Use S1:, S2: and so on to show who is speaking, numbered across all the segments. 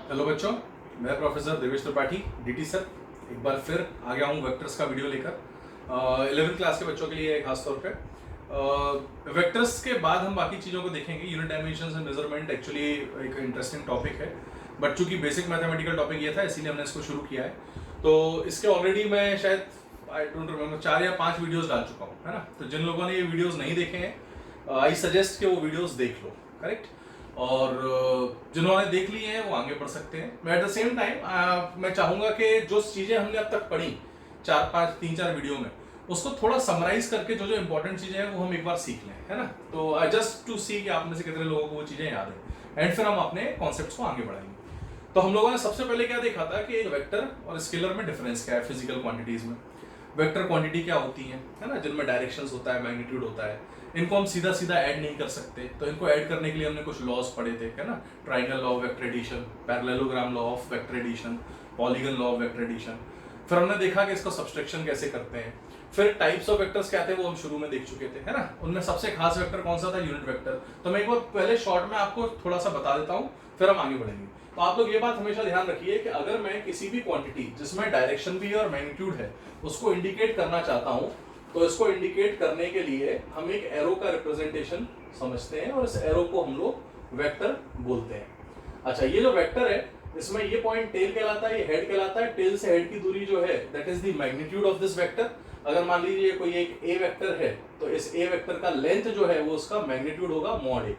S1: Hello बच्चों, मैं professor Devesh Tripathi DT sir एक बार फिर आ गया हूँ वेक्टर्स का वीडियो लेकर 11th क्लास के बच्चों के लिए खास तौर पे। वेक्टर्स के बाद हम बाकी चीज़ों को देखेंगे। Unit dimensions and measurement actually एक इंटरेस्टिंग टॉपिक है, बट चूंकि बेसिक मैथमेटिकल टॉपिक ये था इसीलिए हमने इसको शुरू किया है। तो इसके ऑलरेडी मैं शायद आई डोंट रिमेम्बर 4 या 5 वीडियोज़ डाल चुका हूँ, है ना। तो जिन लोगों ने ये वीडियोज़ नहीं देखे हैं आई सजेस्ट कि वो वीडियोज़ देख लो, करेक्ट। और जिन्होंने देख ली हैं वो आगे बढ़ सकते हैं। मैं एट द सेम टाइम मैं चाहूंगा कि जो चीज़ें हमने अब तक पढ़ी 3-4 वीडियो में, उसको थोड़ा समराइज करके जो जो इंपॉर्टेंट चीज़ें हैं वो हम एक बार सीख लें, है ना। तो आई जस्ट टू सी कि आप में से कितने लोगों को वो चीज़ें याद है, एंड फिर हम अपने कॉन्सेप्ट्स को आगे बढ़ाएंगे। तो हम लोगों ने सबसे पहले क्या देखा था कि वेक्टर और स्केलर में डिफरेंस क्या है फिजिकल क्वांटिटीज में। वेक्टर क्वांटिटी क्या होती है ना, जिनमें डायरेक्शंस होता है, मैग्नीट्यूड होता है। इनको हम सीधा सीधा ऐड नहीं कर सकते, तो इनको ऐड करने के लिए हमने कुछ लॉज पढ़े थे, है ना। Triangle law of vector addition, parallelogram law of vector addition, polygon law of vector addition. फिर हमने देखा कि इसको सब्सट्रैक्शन कैसे करते हैं। फिर टाइप्स ऑफ वेक्टर्स क्या थे वो हम शुरू में देख चुके थे, है ना। उनमें सबसे खास वेक्टर कौन सा था, यूनिट वेक्टर। तो मैं एक बार पहले शॉर्ट में आपको थोड़ा सा बता देता हूँ, फिर हम आगे बढ़ेंगे। तो आप लोग ये बात हमेशा ध्यान रखिए कि अगर मैं किसी भी क्वांटिटी जिसमें डायरेक्शन भी है और मैग्नीट्यूड है उसको इंडिकेट करना चाहता हूँ, तो इसको इंडिकेट करने के लिए हम एक एरो का रिप्रेजेंटेशन समझते हैं और इस एरो को हम लोग वेक्टर बोलते हैं। अच्छा, ये जो वेक्टर है इसमें ये पॉइंट टेल कहलाता है, ये हेड कहलाता है। टेल से हेड की दूरी जो है that is the magnitude of this vector. अगर मान लीजिए कोई एक ए वेक्टर है तो इस ए वेक्टर का लेंथ जो है वो उसका मैग्नीट्यूड होगा मॉड ए,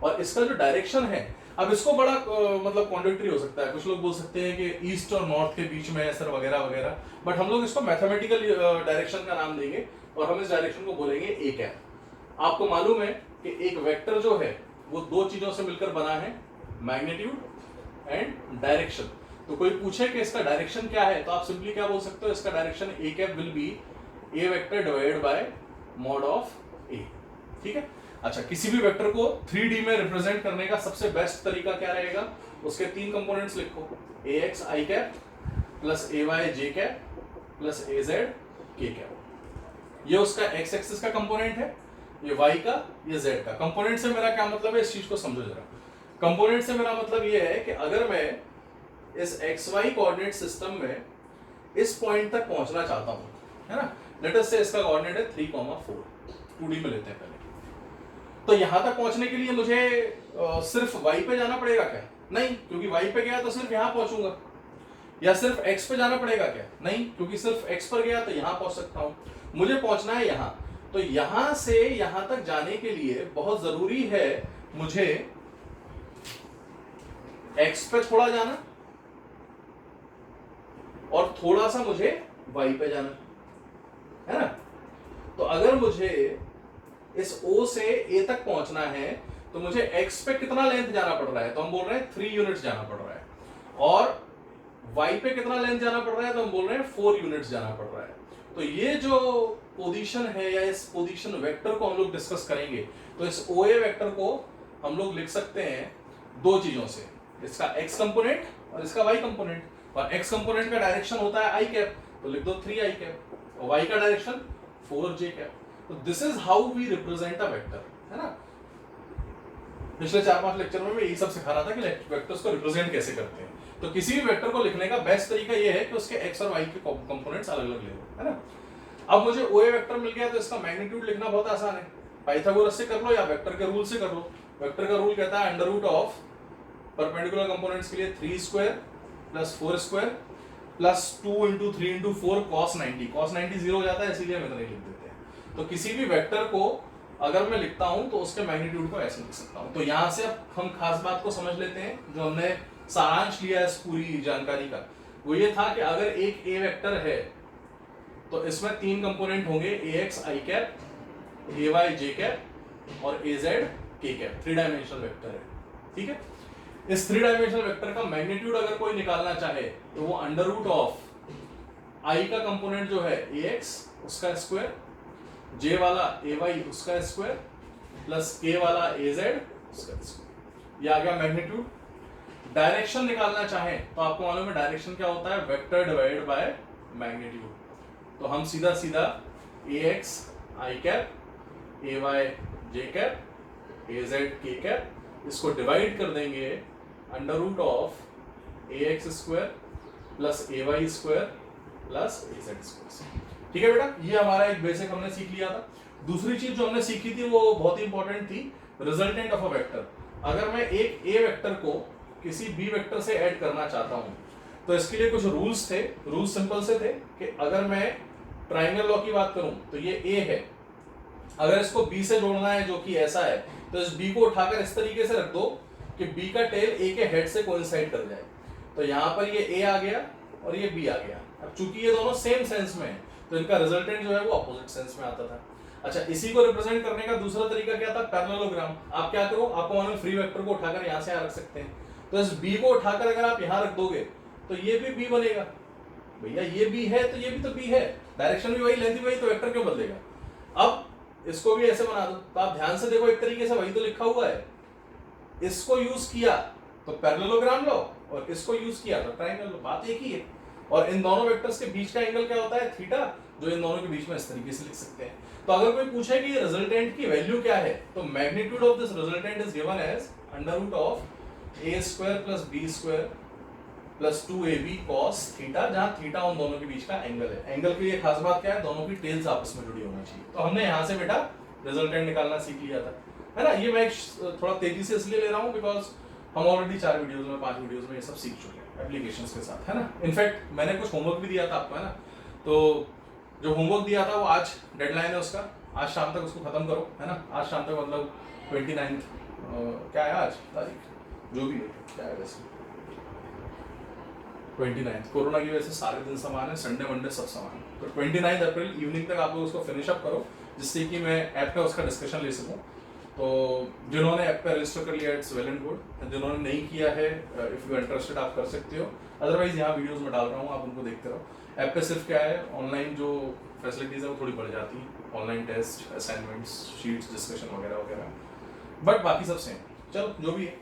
S1: और इसका जो डायरेक्शन है, अब इसको बड़ा मतलब कॉन्ट्रडिक्टरी हो सकता है। कुछ लोग बोल सकते हैं कि ईस्ट और नॉर्थ के बीच में है सर, वगैरह वगैरह, बट हम लोग इसको मैथमेटिकल डायरेक्शन का नाम देंगे और हम इस डायरेक्शन को बोलेंगे ए कैप। आपको मालूम है कि एक वेक्टर जो है वो दो चीजों से मिलकर बना है, मैग्नीट्यूड एंड डायरेक्शन। तो कोई पूछे कि इसका डायरेक्शन क्या है, तो आप सिंपली क्या बोल सकते हो, इसका direction A cap will be A vector divided by mod of A. ठीक है। अच्छा, किसी भी वेक्टर को 3D में रिप्रेजेंट करने का सबसे बेस्ट तरीका क्या रहेगा, उसके 3 कंपोनेंट्स लिखो, ax i cap plus ay j cap plus az k cap. ये उसका x एक्सिस का कंपोनेंट है, ये y का, ये z का। कंपोनेंट से मेरा क्या मतलब है, इस चीज को समझो जरा। कंपोनेंट से मेरा मतलब ये है कि अगर मैं इस xy कोऑर्डिनेट सिस्टम में इस पॉइंट तक पहुंचना चाहता हूं, है ना। लेट अस से इसका कोऑर्डिनेट है 3,4, 2D में लेते हैं पहले। तो यहां तक पहुंचने के लिए मुझे सिर्फ y पे जाना पड़ेगा क्या? नहीं, क्योंकि y पे गया तो सिर्फ यहां पहुंचूंगा। या सिर्फ x पे जाना पड़ेगा क्या? नहीं, क्योंकि सिर्फ x पर गया तो यहां पहुंच सकता हूं। मुझे पहुंचना है यहां, तो यहां से यहां तक जाने के लिए बहुत जरूरी है मुझे x पे थोड़ा जाना और थोड़ा सा मुझे y पे जाना, है ना। तो अगर मुझे इस O से A तक पहुंचना है तो मुझे X पे कितना लेंथ जाना पड़ रहा है, तो हम बोल रहे हैं 3 यूनिट्स जाना पड़ रहा है। और Y पे कितना लेंथ जाना पड़ रहा है, तो हम बोल रहे हैं 4 यूनिट्स जाना पड़ रहा है। तो ये जो पोजीशन है या इस पोजीशन वेक्टर को हम लोग डिस्कस करेंगे, तो इस OA वेक्टर को हम लोग लिख सकते हैं दो चीजों से, इसका X कंपोनेंट और इसका Y कंपोनेंट। और X कंपोनेंट का डायरेक्शन होता है i कैप, तो लिख दो 3i कैप, और Y का डायरेक्शन 4j कैप। तो this is how we represent a vector, है ना। पिछले 4-5 लेक्चर में मैं यही सब सिखा रहा था कि वेक्टर्स को रिप्रेजेंट कैसे करते हैं। तो किसी भी वेक्टर को लिखने का बेस्ट तरीका ये है कि उसके x और y के कंपोनेंट्स अलग-अलग ले लो, है ना। अब मुझे OA वेक्टर मिल गया तो इसका मैग्नीट्यूड लिखना बहुत आसान है, पाइथागोरस से कर लो या वेक्टर के रूल से कर लो। वेक्टर का रूल कहता है under root of perpendicular components के लिए 3 square plus 4 square plus 2 × 3 × 4 cos 90। cos 90 0 हो जाता है, इसीलिए हम इतना ही लिख देते हैं। तो किसी भी वेक्टर को अगर मैं लिखता हूं तो उसके मैग्नीट्यूड को ऐसे लिख सकता हूं। तो यहां से अब हम खास बात को समझ लेते हैं, जो हमने सारांश लिया इस पूरी जानकारी का, वो ये था कि अगर एक ए वेक्टर है तो इसमें 3 कंपोनेंट होंगे, ax i cap, ay j cap और az k cap. 3 dimensional vector है, ठीक है। इस 3 डायमेंशनल वेक्टर का मैग्नीट्यूड अगर कोई निकालना चाहे तो वो अंडर रूट ऑफ i का कंपोनेंट जो है ax उसका स्क्वायर, j वाला ay उसका स्क्वायर प्लस k वाला az उसका स्क्वायर, ये आ गया मैग्नीट्यूड। डायरेक्शन निकालना चाहे तो आपको मालूम है डायरेक्शन क्या होता है, वेक्टर डिवाइडेड बाय मैग्नीट्यूड। तो हम सीधा सीधा ax i cap, ay j cap, az k cap, इसको डिवाइड कर देंगे under root of ax² plus ay² plus az²। ठीक है बेटा, ये हमारा एक बेसिक हमने सीख लिया था। दूसरी चीज जो हमने सीखी थी वो बहुत ही इंपॉर्टेंट थी, रिजल्टेंट ऑफ अ वेक्टर। अगर मैं एक a वेक्टर को किसी b वेक्टर से ऐड करना चाहता हूं तो इसके लिए कुछ रूल्स थे। रूल्स सिंपल से थे कि अगर मैं ट्राइंगल लॉ की बात करूं तो ये a है, अगर इसको b से जोड़ना है जो कि ऐसा है, तो इस b को उठाकर इस तरीके से रख दो कि b का टेल a के हेड से कोइंसाइड कर जाए। तो यहाँ पर ये a आ गया और ये b आ गया। अब चूंकि ये दोनों सेम सेंस में है तो इनका रिजल्टेंट जो है वो अपोजिट सेंस में आता था। अच्छा, इसी को रिप्रेजेंट करने का दूसरा तरीका क्या था, पैरेललोग्राम। आप क्या करो, आपको मालूम फ्री वेक्टर को उठाकर यहाँ से यहाँ रख सकते हैं, तो इस b को उठाकर अगर आप यहाँ रख दोगे तो ये भी b बनेगा। भैया ये b है तो ये भी तो b है, डायरेक्शन भी वही, लेंथ भी वही, तो वेक्टर क्यों बदलेगा। अब इसको भी ऐसे बना दो, तो आप ध्यान से देखो, एक तरीके से वही तो लिखा हुआ है। इसको यूज किया तो पैरेललोग्राम लो और इसको यूज किया तो ट्रायंगल लो, बात एक ही है। और इन दोनों वेक्टर्स के बीच का एंगल क्या होता है, थीटा, जो इन दोनों के बीच में इस तरीके से लिख सकते हैं। तो अगर कोई पूछे कि रिजल्टेंट की वैल्यू क्या है, तो magnitude of this resultant is given as √(a² + b² + 2ab cos theta, जहां थीटा उन दोनों के बीच का एंगल है। एंगल की ये खास बात क्या है, दोनों की टेल्स आपस में जुड़ी होनी चाहिए। तो हमने यहाँ से बेटा रिजल्टेंट निकालना सीख लिया था, है ना। ये मैं थोड़ा तेजी से इसलिए ले रहा हूँ बिकॉज हम ऑलरेडी 4 वीडियोस में 5 वीडियोस में ये सब सीख चुके हैं एप्लीकेशंस के साथ, है ना। इनफैक्ट मैंने कुछ होमवर्क भी दिया था आपको, है ना। तो जो होमवर्क दिया था वो आज डेडलाइन है उसका, आज शाम तक उसको खत्म करो, है ना। आज शाम तक मतलब 29 क्या है आज तारीख, जो भी है क्या है वैसे 29, कोरोना की वजह से सारे दिन समान है, संडे मंडे सब समान है। तो 29 अप्रैल इवनिंग तक आप लोग उसको फिनिश अप करो, जिससे कि मैं ऐप पे उसका डिस्कशन ले सकूं। तो जिन्होंने ऐप पे रजिस्टर कर लिया इट्स वेल एंड गुड, जिन्होंने नहीं किया है इफ यू इंटरेस्टेड आप कर सकते हो, अदरवाइज यहाँ वीडियोस में डाल रहा हूँ, आप उनको देखते रहो। ऐप पे सिर्फ क्या है, ऑनलाइन जो फैसिलिटीज है वो थोड़ी बढ़ जाती है, online test, assignments, sheets, discussion वगैरह वगैरह, बट बाकी सब सेम। चलो जो भी है,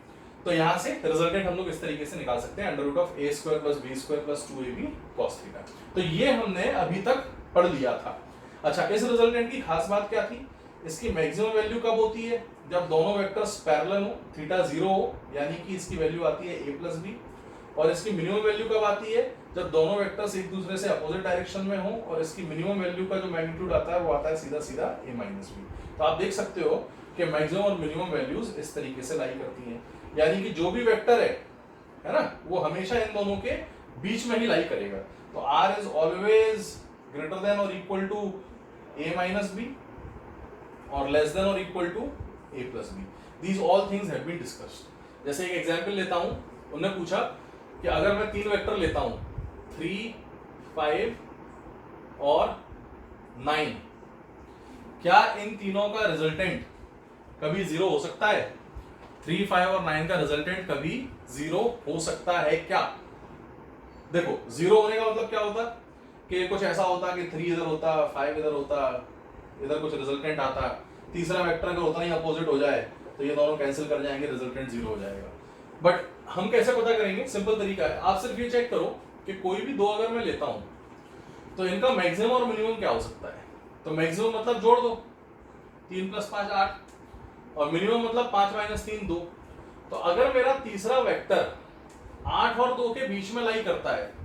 S1: तो यहाँ से रिजल्टेंट हम लोग इस तरीके से निकाल सकते हैं, √(a² + b² + 2ab cos theta. तो ये हमने अभी तक पढ़ लिया था। अच्छा, इस रिजल्टेंट की खास बात क्या थी, इसकी मैक्सिमम वैल्यू कब होती है, जब दोनों वेक्टर्स पैरेलल हो, थीटा 0 हो, यानी कि इसकी वैल्यू आती है a + b। और इसकी मिनिमम वैल्यू कब आती है, जब दोनों वेक्टर्स एक दूसरे से अपोजिट डायरेक्शन में हो, और इसकी मिनिमम वैल्यू का जो मैग्नीट्यूड आता है वो आता है सीधा सीधा a - b। तो आप देख सकते हो कि मैक्सिमम और मिनिमम वैल्यूज इस तरीके से लाई करती हैं, यानी कि जो भी वेक्टर है ना, वो हमेशा इन दोनों के बीच में ही लाई करेगा। तो r is always greater than और इक्वल टू a - b और लेस देन और equal to a + b। These all things have been discussed. जैसे एक एग्जांपल लेता हूं, उन्होंने पूछा कि अगर मैं 3 वेक्टर लेता हूं 3, 5 और 9, क्या इन तीनों का रिजल्टेंट कभी 0 हो सकता है। 3, 5 और 9 का रिजल्टेंट कभी 0 हो सकता है क्या। देखो 0 होने का मतलब क्या होता कि कुछ ऐसा होता कि 3 इधर होता, 5 इधर होता, इधर कुछ रिजल्टेंट आता, तीसरा वेक्टर अगर उतना ही अपोजिट हो जाए तो ये दोनों कैंसिल कर जाएंगे, रिजल्टेंट 0 हो जाएगा। बट हम कैसे पता करेंगे, सिंपल तरीका है, आप सिर्फ ये चेक करो कि कोई भी 2 अगर मैं लेता हूं तो इनका मैक्सिमम और मिनिमम क्या हो सकता है। तो मैक्सिमम मतलब जोड़ दो, 3 + 5 8, और मिनिमम मतलब 5 - 3 2। तो अगर मेरा तीसरा वेक्टर 8 और 2 के बीच में लाई करता है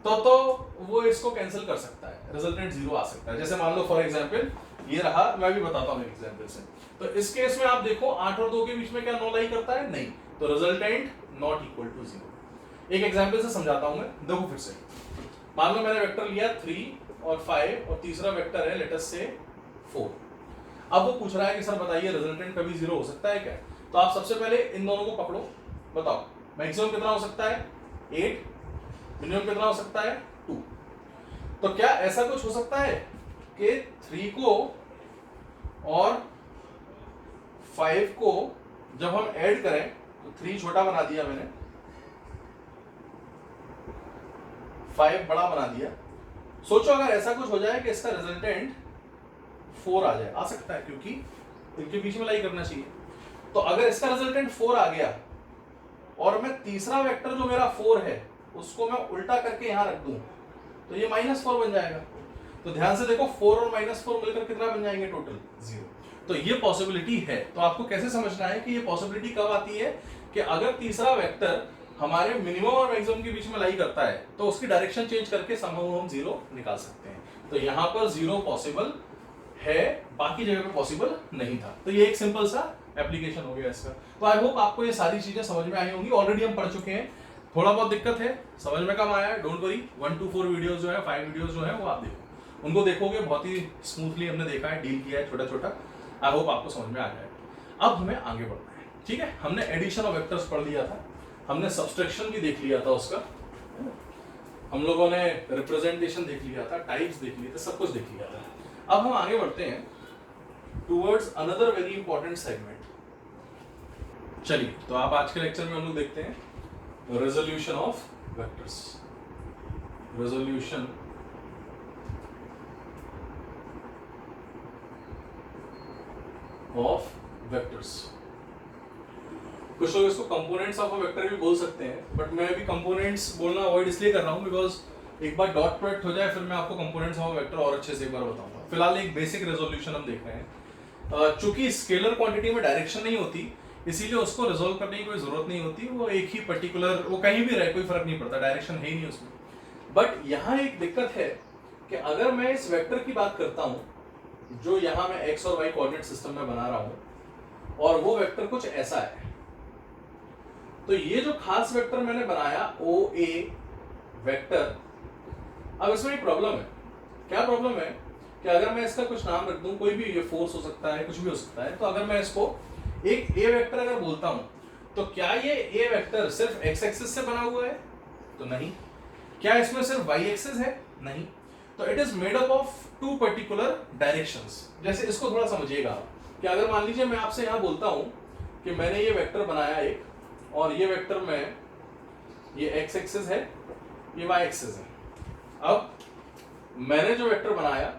S1: तो वो इसको कैंसिल कर सकता है, रिजल्टेंट 0 आ सकता है। जैसे मान लो फॉर एग्जांपल ये रहा, मैं भी बताता हूँ एक एग्जांपल से। तो इस केस में आप देखो 8 और 2 के बीच में क्या नो लाई करता है, नहीं, तो रिजल्टेंट नॉट इक्वल टू 0। एक एग्जांपल से समझाता हूं मैं, देखो फिर से। मान लो मैंने वेक्टर लिया 3 और 5 और तीसरा वेक्टर है लेट अस से 4। अब वो पूछ रहा है कि सर बताइए रिजल्टेंट कभी 0 हो सकता है क्या। तो आप सबसे पहले इन दोनों को पकड़ो, बताओ मैक्सिमम कितना हो सकता है 8, मिनिमम कितना हो सकता है 2। तो क्या ऐसा कुछ हो सकता है कि 3 को और 5 को जब हम ऐड करें तो 3 छोटा बना दिया मैंने, 5 बड़ा बना दिया। सोचो अगर ऐसा कुछ हो जाए कि इसका रिजल्टेंट 4 आ जाए, आ सकता है क्योंकि इनके बीच में लाई करना चाहिए। तो अगर इसका रिजल्टेंट 4 आ गया और मैं तीसरा वेक्टर जो मेरा 4 है उसको मैं उल्टा करके यहां रख दूं तो ये -4 बन जाएगा। तो ध्यान से देखो 4 और -4 मिलकर कितना बन जाएंगे टोटल 0। तो ये पॉसिबिलिटी है। तो आपको कैसे समझना है कि ये पॉसिबिलिटी कब आती है कि अगर तीसरा वेक्टर हमारे मिनिमम और मैक्सिमम के बीच में लाई करता है तो उसकी डायरेक्शन चेंज करके समहाउ हम जीरो निकाल सकते हैं। तो यहाँ पर जीरो पॉसिबल है, बाकी जगह पे पॉसिबल नहीं था। तो ये एक सिंपल सा एप्लीकेशन हो गया इसका। तो आई होप आपको ये सारी चीजें समझ में आई होंगी। ऑलरेडी हम पढ़ चुके हैं, थोड़ा बहुत दिक्कत है, समझ में कम आया है, डोंट वरी। 1 to 4 वीडियोस जो है, 5 वीडियोस जो है वो आप देखो, उनको देखोगे, बहुत ही स्मूथली हमने देखा है, डील किया है छोटा छोटा। आई होप आपको समझ में आ जाएगा। अब हमें आगे बढ़ना है, ठीक है। हमने एडिशन ऑफ वेक्टर्स पढ़ लिया था, हमने सब्सट्रैक्शन भी देख लिया था उसका, हम लोगों ने रिप्रेजेंटेशन देख लिया था, टाइप्स देख लिए थे, सब कुछ देख लिया था। अब हम आगे बढ़ते हैं towards another very important segment. चलिए, तो आप आज के लेक्चर में हम लोग देखते हैं resolution of vectors. Resolution of vectors, कुछ लोग इसको कंपोनेंट्स ऑफ अ वेक्टर भी बोल सकते हैं, बट मैं अभी कंपोनेंट्स बोलना अवॉइड इसलिए कर रहा हूं बिकॉज एक बार डॉट प्रोडक्ट हो जाए फिर मैं आपको कंपोनेंट्स ऑफ अ वेक्टर और अच्छे से एक बार बताऊंगा। फिलहाल एक बेसिक रेजोल्यूशन हम देख रहे हैं। चूंकि स्केलर क्वांटिटी में डायरेक्शन नहीं होती, इसीलिए उसको रिजोल्व करने की कोई जरूरत नहीं होती, वो एक ही पर्टिकुलर, वो कहीं भी रहे कोई फर्क नहीं पड़ता, डायरेक्शन है ही नहीं उसमें। बट यहाँ एक दिक्कत है कि अगर मैं इस वेक्टर की बात करता हूं जो यहाँ मैं एक्स और वाई कोऑर्डिनेट सिस्टम में बना रहा हूं, और वो वेक्टर कुछ ऐसा है, तो ये जो खास वेक्टर मैंने बनाया ओ ए वेक्टर, अब इसमें एक प्रॉब्लम है। क्या प्रॉब्लम है कि अगर मैं इसका कुछ नाम रख दूं, कोई भी, ये फोर्स हो सकता है, कुछ भी हो सकता है, तो अगर मैं इसको एक ए वेक्टर अगर बोलता हूं, तो क्या ये ए वेक्टर सिर्फ एक्स एक्सिस से बना हुआ है? तो नहीं। क्या इसमें सिर्फ वाई एक्सिस है? नहीं। तो it is made up of two particular directions. जैसे इसको थोड़ा समझिएगा कि अगर मान लीजिए मैं आपसे यहां बोलता हूं कि मैंने ये वेक्टर बनाया एक, और ये वेक्टर में ये एक्स एक्सिस है, ये वाई एक्सिस है। अब मैंने जो वेक्टर बनाया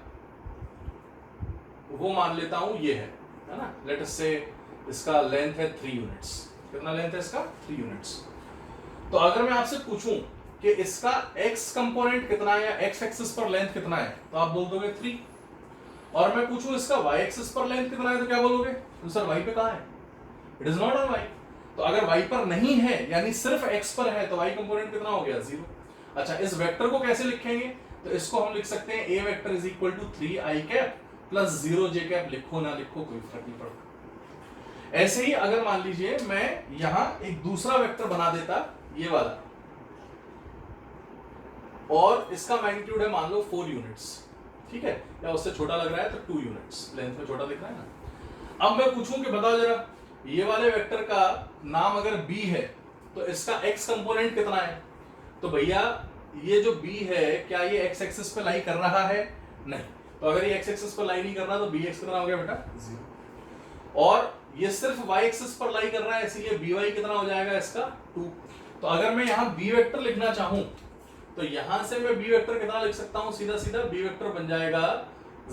S1: वो मान लेता हूं ये है ना, लेट अस से इसका लेंथ है 3 यूनिट्स। कितना लेंथ है इसका? 3 यूनिट्स। तो अगर मैं आपसे पूछूं कि इसका x कंपोनेंट कितना है या x एक्सिस पर लेंथ कितना है, तो आप बोल दोगे 3। और मैं पूछूं इसका y एक्सिस पर लेंथ कितना है, तो क्या बोलोगे? तो सर y पे कहां है? It is not on y। तो अगर y पर नहीं है यानी सिर्फ x पर है, तो y कंपोनेंट कितना हो गया? 0। अच्छा, इस वेक्टर को कैसे लिखेंगे? तो इसको हम लिख सकते हैं a vector is equal to 3i cap plus 0j cap. लिखो ना लिखो कोई फर्क नहीं पड़ता। ऐसे ही अगर मान लीजिए मैं यहां एक दूसरा वेक्टर बना देता, ये वाला, और इसका मैग्नीट्यूड है मान लो 4 यूनिट्स, ठीक है, या उससे छोटा लग रहा है तो 2 यूनिट्स, लेंथ में छोटा दिख रहा है ना। अब मैं पूछूं कि बताओ जरा, ये वाले वेक्टर का नाम अगर b है तो इसका x कंपोनेंट कितना है? तो भैया ये जो b है, क्या ये x एक्सिस पे लाई कर रहा है? नहीं। तो अगर ये x एक्सिस पर लाई नहीं कर रहा तो bx कितना हो गया बेटा? 0। और ये सिर्फ y एक्सिस पर लाई कर रहा है, इसीलिए by कितना हो जाएगा इसका? 2। तो अगर मैं यहाँ b वेक्टर लिखना चाहूं तो यहां से मैं b वेक्टर कितना लिख सकता हूं? सीधा सीधा b वेक्टर बन जाएगा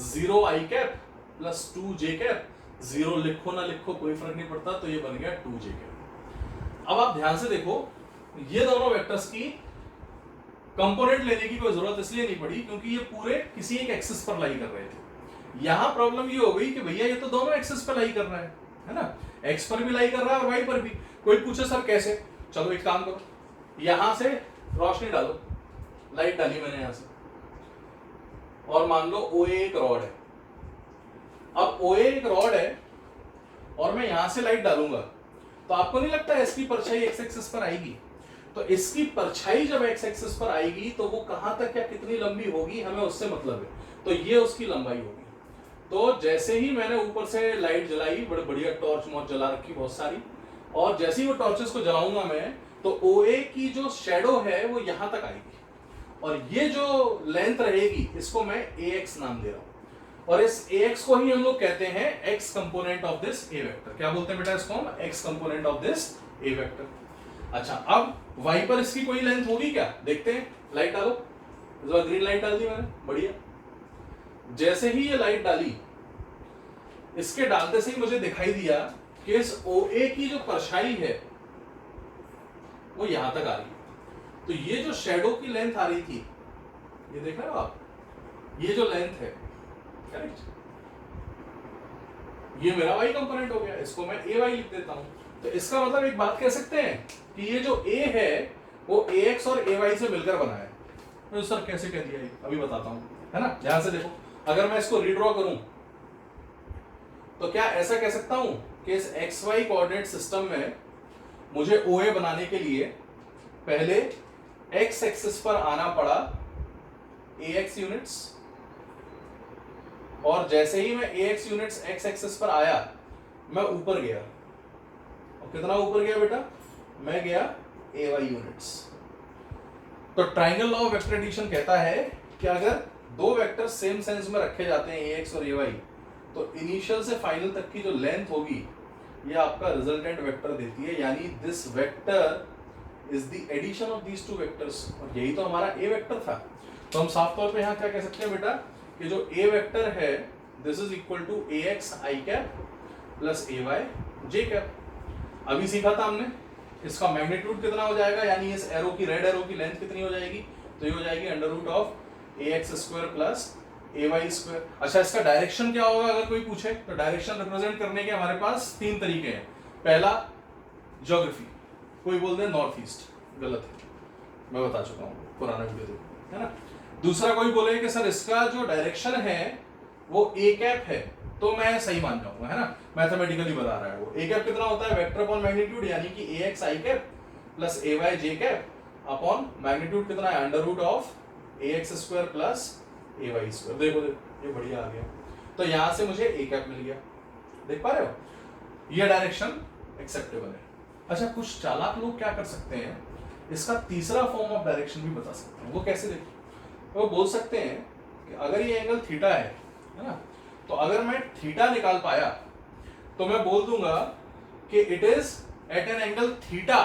S1: 0i cap plus 2j cap. 0 लिखो ना लिखो कोई फर्क नहीं पड़ता, तो ये बन गया 2j कैप। अब आप ध्यान से देखो, ये दोनों वेक्टर्स की कंपोनेंट लेने की कोई जरूरत इसलिए नहीं पड़ी क्योंकि ये पूरे किसी एक एक्सिस पर लाई कर रहे थे। यहां प्रॉब्लम ये हो गई कि भैया ये तो दोनों एक्सिस पर लाई कर रहा है ना, एक्स पर भी लाई कर रहा है और वाई पर भी। कोई पूछे सर कैसे? चलो एक काम करो, यहां से रोशनी डालो, लाइट डाली मैंने यहां से, और मान लो OA एक रॉड है। अब OA एक रॉड है और मैं यहां से लाइट डालूंगा, तो आपको नहीं लगता इसकी परछाई एक्स एक्सिस पर आएगी? तो इसकी परछाई जब एक्स एक्सिस पर आएगी तो वो कहां तक या कितनी लंबी होगी, हमें उससे मतलब है। तो ये उसकी लंबाई होगी। तो जैसे ही मैंने ऊपर से लाइट जलाई, बड़े बढ़िया टॉर्च मॉर्च जला रखी बहुत सारी, और जैसे ही वो टॉर्चेस को जलाऊंगा मैं, तो OA की जो शेडो है वो यहां तक आएगी, और ये जो लेंथ रहेगी इसको मैं AX नाम दे रहा हूं। और इस AX को ही हम लोग कहते हैं x component of this A vector. क्या बोलते हैं बेटा इसको हम? x component of this A vector. अच्छा, अब y पर इसकी कोई लेंथ होगी क्या? देखते हैं, लाइट डालो। इस बार ग्रीन लाइट डाल दी मैंने, बढ़िया। जैसे ही ये लाइट डाली, इसके डालते से ही मुझे दिखाई दिया कि इस OA की जो परछाई है वो यहां तक आ रही है। तो ये जो शैडो की लेंथ आ रही थी, ये देख रहे हो आप, ये जो लेंथ है, करेक्ट, ये मेरा y कंपोनेंट हो गया। इसको मैं AY लिख देता हूं। तो इसका मतलब एक बात कह सकते हैं कि ये जो a है वो ax और ay से मिलकर बना है। तो सर कैसे कह दिया ये, अभी बताता हूं, है ना। ध्यान से देखो, अगर मैं इसको रीड्रॉ करूं तो क्या ऐसा कह सकता हूं कि इस xy कोऑर्डिनेट सिस्टम में मुझे OA बनाने के लिए पहले x एक्सिस पर आना पड़ा ax यूनिट्स, और जैसे ही मैं ax यूनिट्स x एक्सिस पर आया मैं ऊपर गया, और कितना ऊपर गया बेटा, मैं गया ay यूनिट्स। तो triangle law of vector addition कहता है कि अगर दो वेक्टर सेम सेंस में रखे जाते हैं ax और ay, तो इनिशियल से फाइनल तक की जो लेंथ होगी ये आपका रिजल्टेंट वेक्टर देती है, यानी this vector is the addition of these two vectors. और यही तो हमारा a वेक्टर था। तो हम साफ तौर पे यहाँ क्या कह सकते हैं बेटा कि जो a वेक्टर है this is equal to ax i cap plus ay j cap. अभी सीखा था हमने इसका मैग्नीट्यूड कितना हो जाएगा, यानी इस एरो की, रेड एरो की लेंथ कितनी हो जाएगी, तो ये हो जाएगी under root of ax square plus ay square. अच्छा, इसका डायरेक्शन क्या होगा अगर कोई पूछे, तो डायरेक्शन रिप्रेजेंट करने के हमारे पास तीन तरीके हैं। पहला ज्योग्राफी, कोई बोल दे नॉर्थ ईस्ट, गलत है, मैं बता चुका हूँ, पुराना वीडियो देखो, है ना। दूसरा कोई बोले कि सर इसका जो डायरेक्शन है वो a कैप है, तो मैं सही मान जाऊंगा, है ना, मैथमेटिकली बता रहा है वो। a कैप कितना होता है, वेक्टर अपॉन मैग्नीट्यूड, यानी कि ax i cap plus ay j cap upon magnitude कितना है, under root of ax square plus ay square. देखो ये बढ़िया आ गया, तो यहां से मुझे a कैप मिल गया, देख पा रहे हो, ये डायरेक्शन एक्सेप्टेबल है। अच्छा, कुछ चालाक लोग क्या कर सकते हैं, इसका तीसरा फॉर्म ऑफ डायरेक्शन भी बता सकते हैं। वो कैसे, देखो, वो बोल सकते हैं कि अगर ये एंगल थीटा है ना, तो अगर मैं थीटा निकाल पाया तो मैं बोल दूंगा कि it is at an angle theta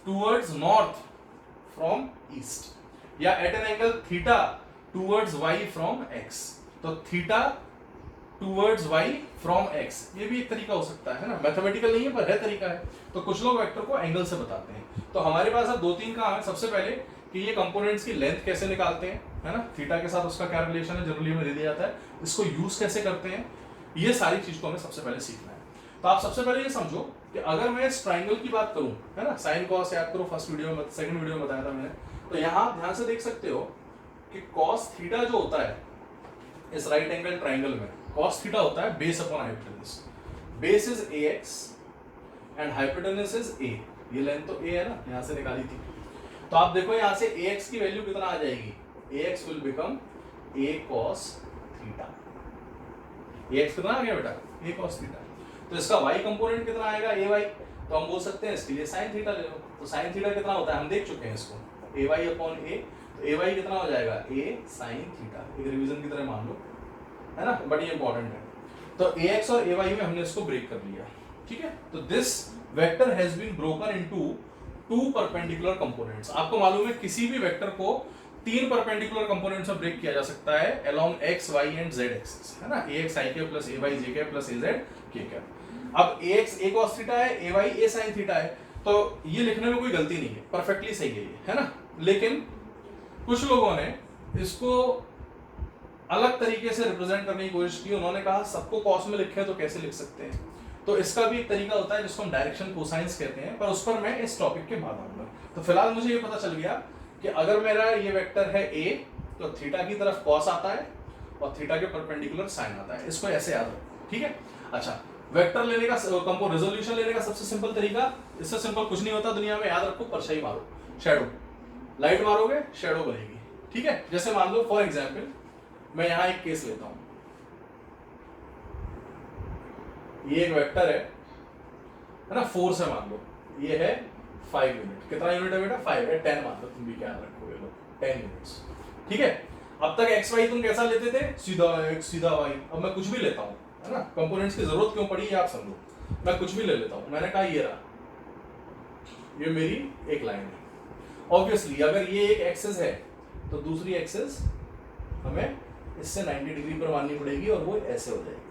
S1: towards north from east, या at an angle theta towards Y from X. तो theta towards Y from X, ये भी एक तरीका हो सकता है ना, मैथमेटिकल नहीं है पर है तरीका है। तो कुछ लोग वेक्टर को एंगल से बताते हैं। तो हमारे पास अब दो तीन काम है। सबसे पहले कि ये कंपोनेंट्स की लेंथ कैसे निकालते हैं, है ना, थीटा के साथ उसका क्या रिलेशन है, जनरली हमें दे दिया जाता है, इसको यूज कैसे करते हैं, ये सारी चीज को हमें सबसे पहले सीखना है। तो आप सबसे पहले ये समझो कि अगर मैं इस ट्राइंगल की बात करूं, है ना, साइन कॉस याद करो, फर्स्ट वीडियो में, सेकंड वीडियो में बताया था मैंने। तो यहाँ ध्यान से देख सकते हो कि कॉस थीटा जो होता है इस राइट एंगल ट्राइंगल में, कॉस थीटा होता है base upon hypotenuse. Base is ax and hypotenuse is a, ये लेंथ तो a है ना, यहाँ से निकाली थी। तो आप देखो यहाँ से ax की वैल्यू कितना आ जाएगी, ax will become a cos theta. ax कितना आ गया बेटा, a cos थीटा। तो इसका y कंपोनेंट कितना आएगा, ay, तो हम बोल सकते हैं इसके लिए sin थीटा ले लो। तो sin थीटा कितना होता है, हम देख चुके हैं इसको, ay अपॉन a, तो ay कितना हो जाएगा, a sin थीटा। एक रिवीजन की तरह मान लो, है ना, बट ये इंपॉर्टेंट है। तो ax और ay में हमने इसको ब्रेक कर लिया, ठीक है। तो this vector has been broken into two perpendicular components. आपको मालूम है किसी भी वेक्टर को तीन परपेंडिकुलर कंपोनेंट्स में ब्रेक किया जा सकता है along x, y and z axis, है ना, ax i k plus ay j k plus az k k। अब ax a cos थीटा है, ay a sin थीटा है, तो ये लिखने में कोई गलती नहीं है, परफेक्टली सही है ये, है ना। लेकिन कुछ लोगों ने इसको अलग तरीके से रिप्रेजेंट करने की कोशिश की। उन्होंने कहा सबको कॉस में लिखे तो कैसे लिख सकते हैं, तो इसका भी एक तरीका होता है जिसको हम डायरेक्शन कोसाइंस कहते हैं, पर उस पर मैं इस टॉपिक के बाद आऊंगा। तो फिलहाल मुझे ये पता चल गया कि अगर मेरा ये वेक्टर है a, तो थीटा की तरफ कॉस आता है और थीटा के परपेंडिकुलर साइन आता है, इसको ऐसे याद रखो, ठीक है। अच्छा, वेक्टर लेने का, कंपोनेंट रेजोल्यूशन लेने का सबसे सिंपल तरीका, इससे सिंपल कुछ नहीं होता दुनिया में, याद रखो, परछाई मारो, शैडो, लाइट मारोगे शैडो बनेगी, ठीक है। जैसे मान लो फॉर एग्जाम्पल मैं यहाँ एक केस लेता हूं, ये एक वेक्टर है ना, फोर्स है मान लो, ये है 5 यूनिट। कितना यूनिट है बेटा, 5 है, 10 मान लो, तुम भी क्या रखोगे लोग, 10 यूनिट्स, ठीक है। अब तक एक्स वाई तुम कैसा लेते थे, सीधा एक्स सीधा वाई। अब मैं कुछ भी लेता हूँ, है ना, कंपोनेंट्स की जरूरत क्यों पड़ी ये आप समझो, मैं कुछ भी ले लेता हूँ। मैंने कहा ये रहा, ये मेरी एक लाइन है। ऑब्वियसली अगर ये एक एक्सिस है तो दूसरी एक्सिस हमें इससे 90 डिग्री पर माननी पड़ेगी और वो ऐसे हो जाएगी।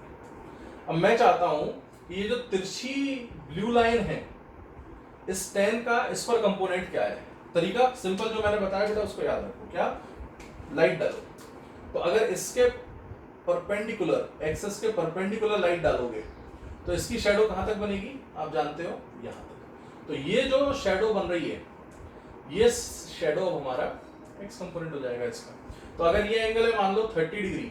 S1: अब मैं चाहता हूं कि ये जो तिरछी ब्लू लाइन है, इस 10 का इस पर कंपोनेंट क्या है। तरीका सिंपल जो मैंने बताया बेटा उसको याद रखो, क्या, लाइट डालो। तो अगर इसके परपेंडिकुलर, एक्सिस के परपेंडिकुलर लाइट डालोगे तो इसकी शेडो कहाँ तक बनेगी आप जानते हो, यहाँ तक। तो ये जो शेडो बन रही है, ये शेडो हमारा एक्स कंपोनेंट हो जाएगा इसका। तो अगर ये एंगल है मान लो 30 डिग्री,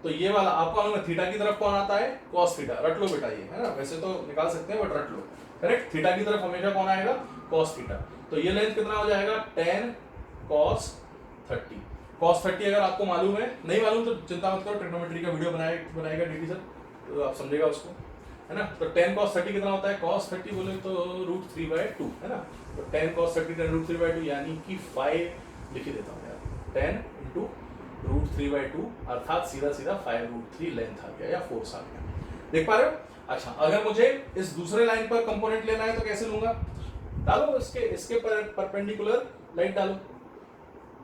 S1: तो ये वाला आपको मालूम है थीटा की तरफ कौन आता है, cos थीटा। रट लो बेटा, ये है ना, वैसे तो निकाल सकते हैं बट रट लो, करेक्ट। थीटा की तरफ हमेशा कौन आएगा, cos थीटा। तो ये लेंथ कितना हो जाएगा, tan cos 30। cos 30 अगर आपको मालूम है, नहीं मालूम तो चिंता मत करो, ट्रिग्नोमेट्री का वीडियो बनाएगा डीटी सर, तो आप समझेगा उसको, है ना। तो tan cos 30 कितना होता है, cos 30 बोले तो √3/2, है ना। तो tan cos 30 tan √3/2 यानी कि 5 लिख देता हूँ यार, 10 × √3/2 अर्थात सीधा सीधा 5√3 लेंथ आ गया या फोर्स आ गया। देख पा रहे हो। अच्छा, अगर मुझे इस दूसरे लाइन पर कंपोनेंट लेना है तो कैसे लूंगा, डालो इसके परपेंडिकुलर लाइट डालो।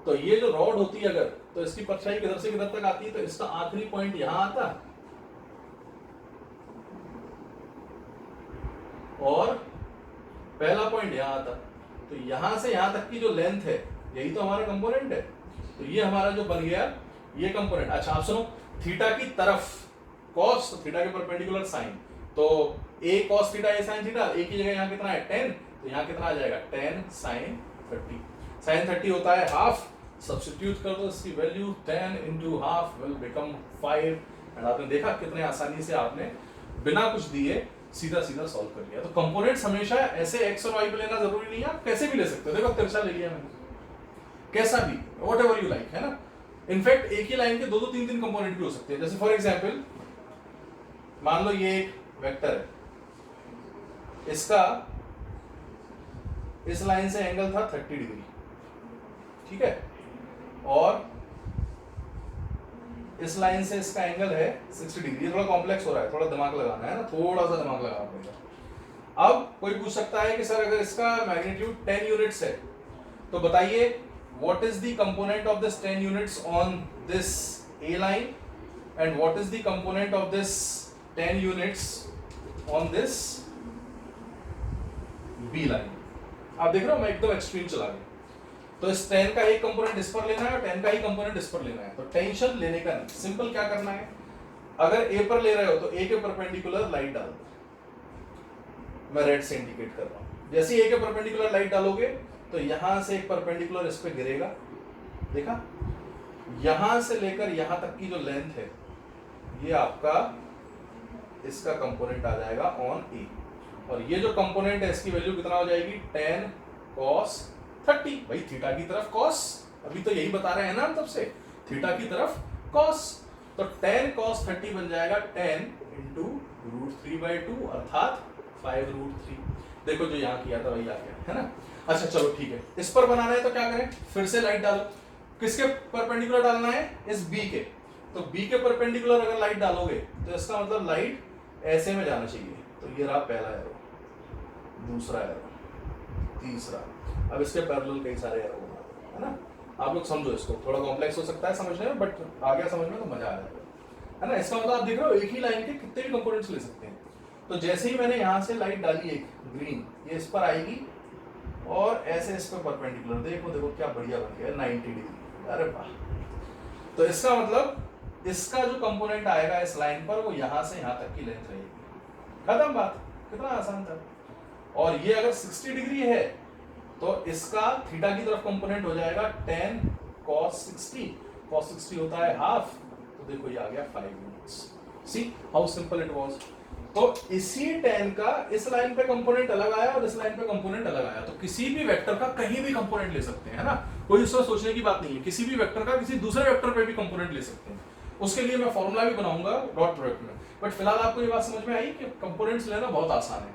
S1: तो ये जो रॉड होती है अगर, तो इसकी परछाई किधर से किधर तक आती है, तो इसका आखिरी पॉइंट यहां आता और पहला पॉइंट यहां आता। तो यहां से यहां तक की जो लेंथ है, यही तो हमारा कंपोनेंट है। तो ये हमारा जो बन गया ये कंपोनेंट। अच्छा आप सुनो, थीटा की तरफ cos, तो थीटा के परपेंडिकुलर साइन, तो a cos theta a sin theta, a की जगह यहाँ कितना है 10, तो यहाँ कितना आ जाएगा 10 sin 30। sin 30 होता है हाफ, सब्स्टिट्यूट कर दो इसकी value, 10 × half will become 5। And आपने देखा कितने आसानी से आपने बिना कुछ दिए सीधा सीधा सॉल्व कर लिया। तो कंपोनेंट्स हमेशा ऐसे एक्स और वाई पे लेना जरूरी नहीं है, आप कैसे भी ले सकते हो। देखो तिरछा ले लिया मैंने, कैसा भी, व्हाटएवर यू लाइक, है ना। इनफैक्ट एक ही लाइन के दो दो तीन तीन कंपोनेंट भी हो सकते हैं। जैसे फॉर एग्जांपल मान लो ये एक वेक्टर है, इसका इस लाइन से एंगल था 30 डिग्री, ठीक है, और इस लाइन से इसका एंगल है 60 डिग्री। थोड़ा कॉम्प्लेक्स हो रहा है, थोड़ा दिमाग लगाना है ना, थोड़ा सा दिमाग लगाना पड़ेगा। अब कोई पूछ सकता है कि सर अगर इसका मैग्नीट्यूड 10 यूनिट्स है, तो बताइए what is the component of this 10 units on this A line and what is the component of this 10 units on this B line। आप देख रहे हो मैं एकदम एक्सट्रीम चला गया। तो इस 10 का एक कंपोनेंट इस पर लेना है और 10 का ही कंपोनेंट इस पर लेना है। तो टेंशन लेने का नहीं, सिंपल क्या करना है, अगर A पर ले रहे हो तो A के परपेंडिकुलर लाइट डाल दो। मैं रेड से इंडिकेट कर रहा हूं। जैसे A के परपेंडिकुलर लाइट डालोगे तो यहां से एक परपेंडिकुलर इस पे गिरेगा, देखा, यहां से लेकर यहां तक की जो लेंथ है ये आपका इसका कंपोनेंट आ जाएगा ऑन ए। और ये जो कंपोनेंट है इसकी वैल्यू कितना हो जाएगी 10 cos 30। भाई थीटा की तरफ cos, अभी तो यही बता रहे हैं ना हम तब से, थीटा की तरफ cos। तो 10 cos 30 बन जाएगा 10 × √3/2 अर्थात 5√3। देखो जो यहां किया था वही आ गया, है ना। अच्छा चलो ठीक है, इस पर बनाना है तो क्या करें, फिर से लाइट डालो। किसके परपेंडिकुलर डालना है, इस बी के। तो बी के परपेंडिकुलर अगर लाइट डालोगे तो इसका मतलब लाइट ऐसे में जाना चाहिए। तो ये रहा पहला एरो, दूसरा एरो, तीसरा, अब इसके पैरेलल कई सारे एरो बना दो, है ना। आप लोग समझो इसको, थोड़ा कॉम्प्लेक्स हो सकता है समझने में, बट आ गया समझ में तो मजा आ जाएगा, है ना। इसका मतलब आप देख रहे हो एक ही लाइन के कितने भी कंपोनेंट्स ले सकते हैं। तो जैसे ही मैंने यहाँ से लाइट डाली एक ग्रीन, ये इस पर आएगी और ऐसे इस पर परपेंडिकुलर, देखो देखो क्या बढ़िया बन गया 90 डिग्री, अरे वाह। तो इसका मतलब इसका जो कंपोनेंट आएगा इस लाइन पर वो यहाँ से यहाँ तक की लेंथ रहेगी, खत्म बात, कितना आसान था। और ये अगर 60 डिग्री है तो इसका थीटा की तरफ कंपोनेंट हो जाएगा 10 cos 60। cos 60 होता है हाफ, तो देखो ये आ गया 5 units. See how simple it was. तो इसी 10 का इस लाइन पे कंपोनेंट अलग आया और इस लाइन पे कंपोनेंट अलग आया। तो किसी भी वेक्टर का कहीं भी कंपोनेंट ले सकते हैं, है ना, कोई इसमें सोचने की बात नहीं है। किसी भी वेक्टर का किसी दूसरे वेक्टर पे भी कंपोनेंट ले सकते हैं। उसके लिए मैं फॉर्मूला भी बनाऊंगा डॉट प्रोडक्ट में, बट फिलहाल आपको ये बात समझ में आई कि कंपोनेंट्स लेना बहुत आसान है।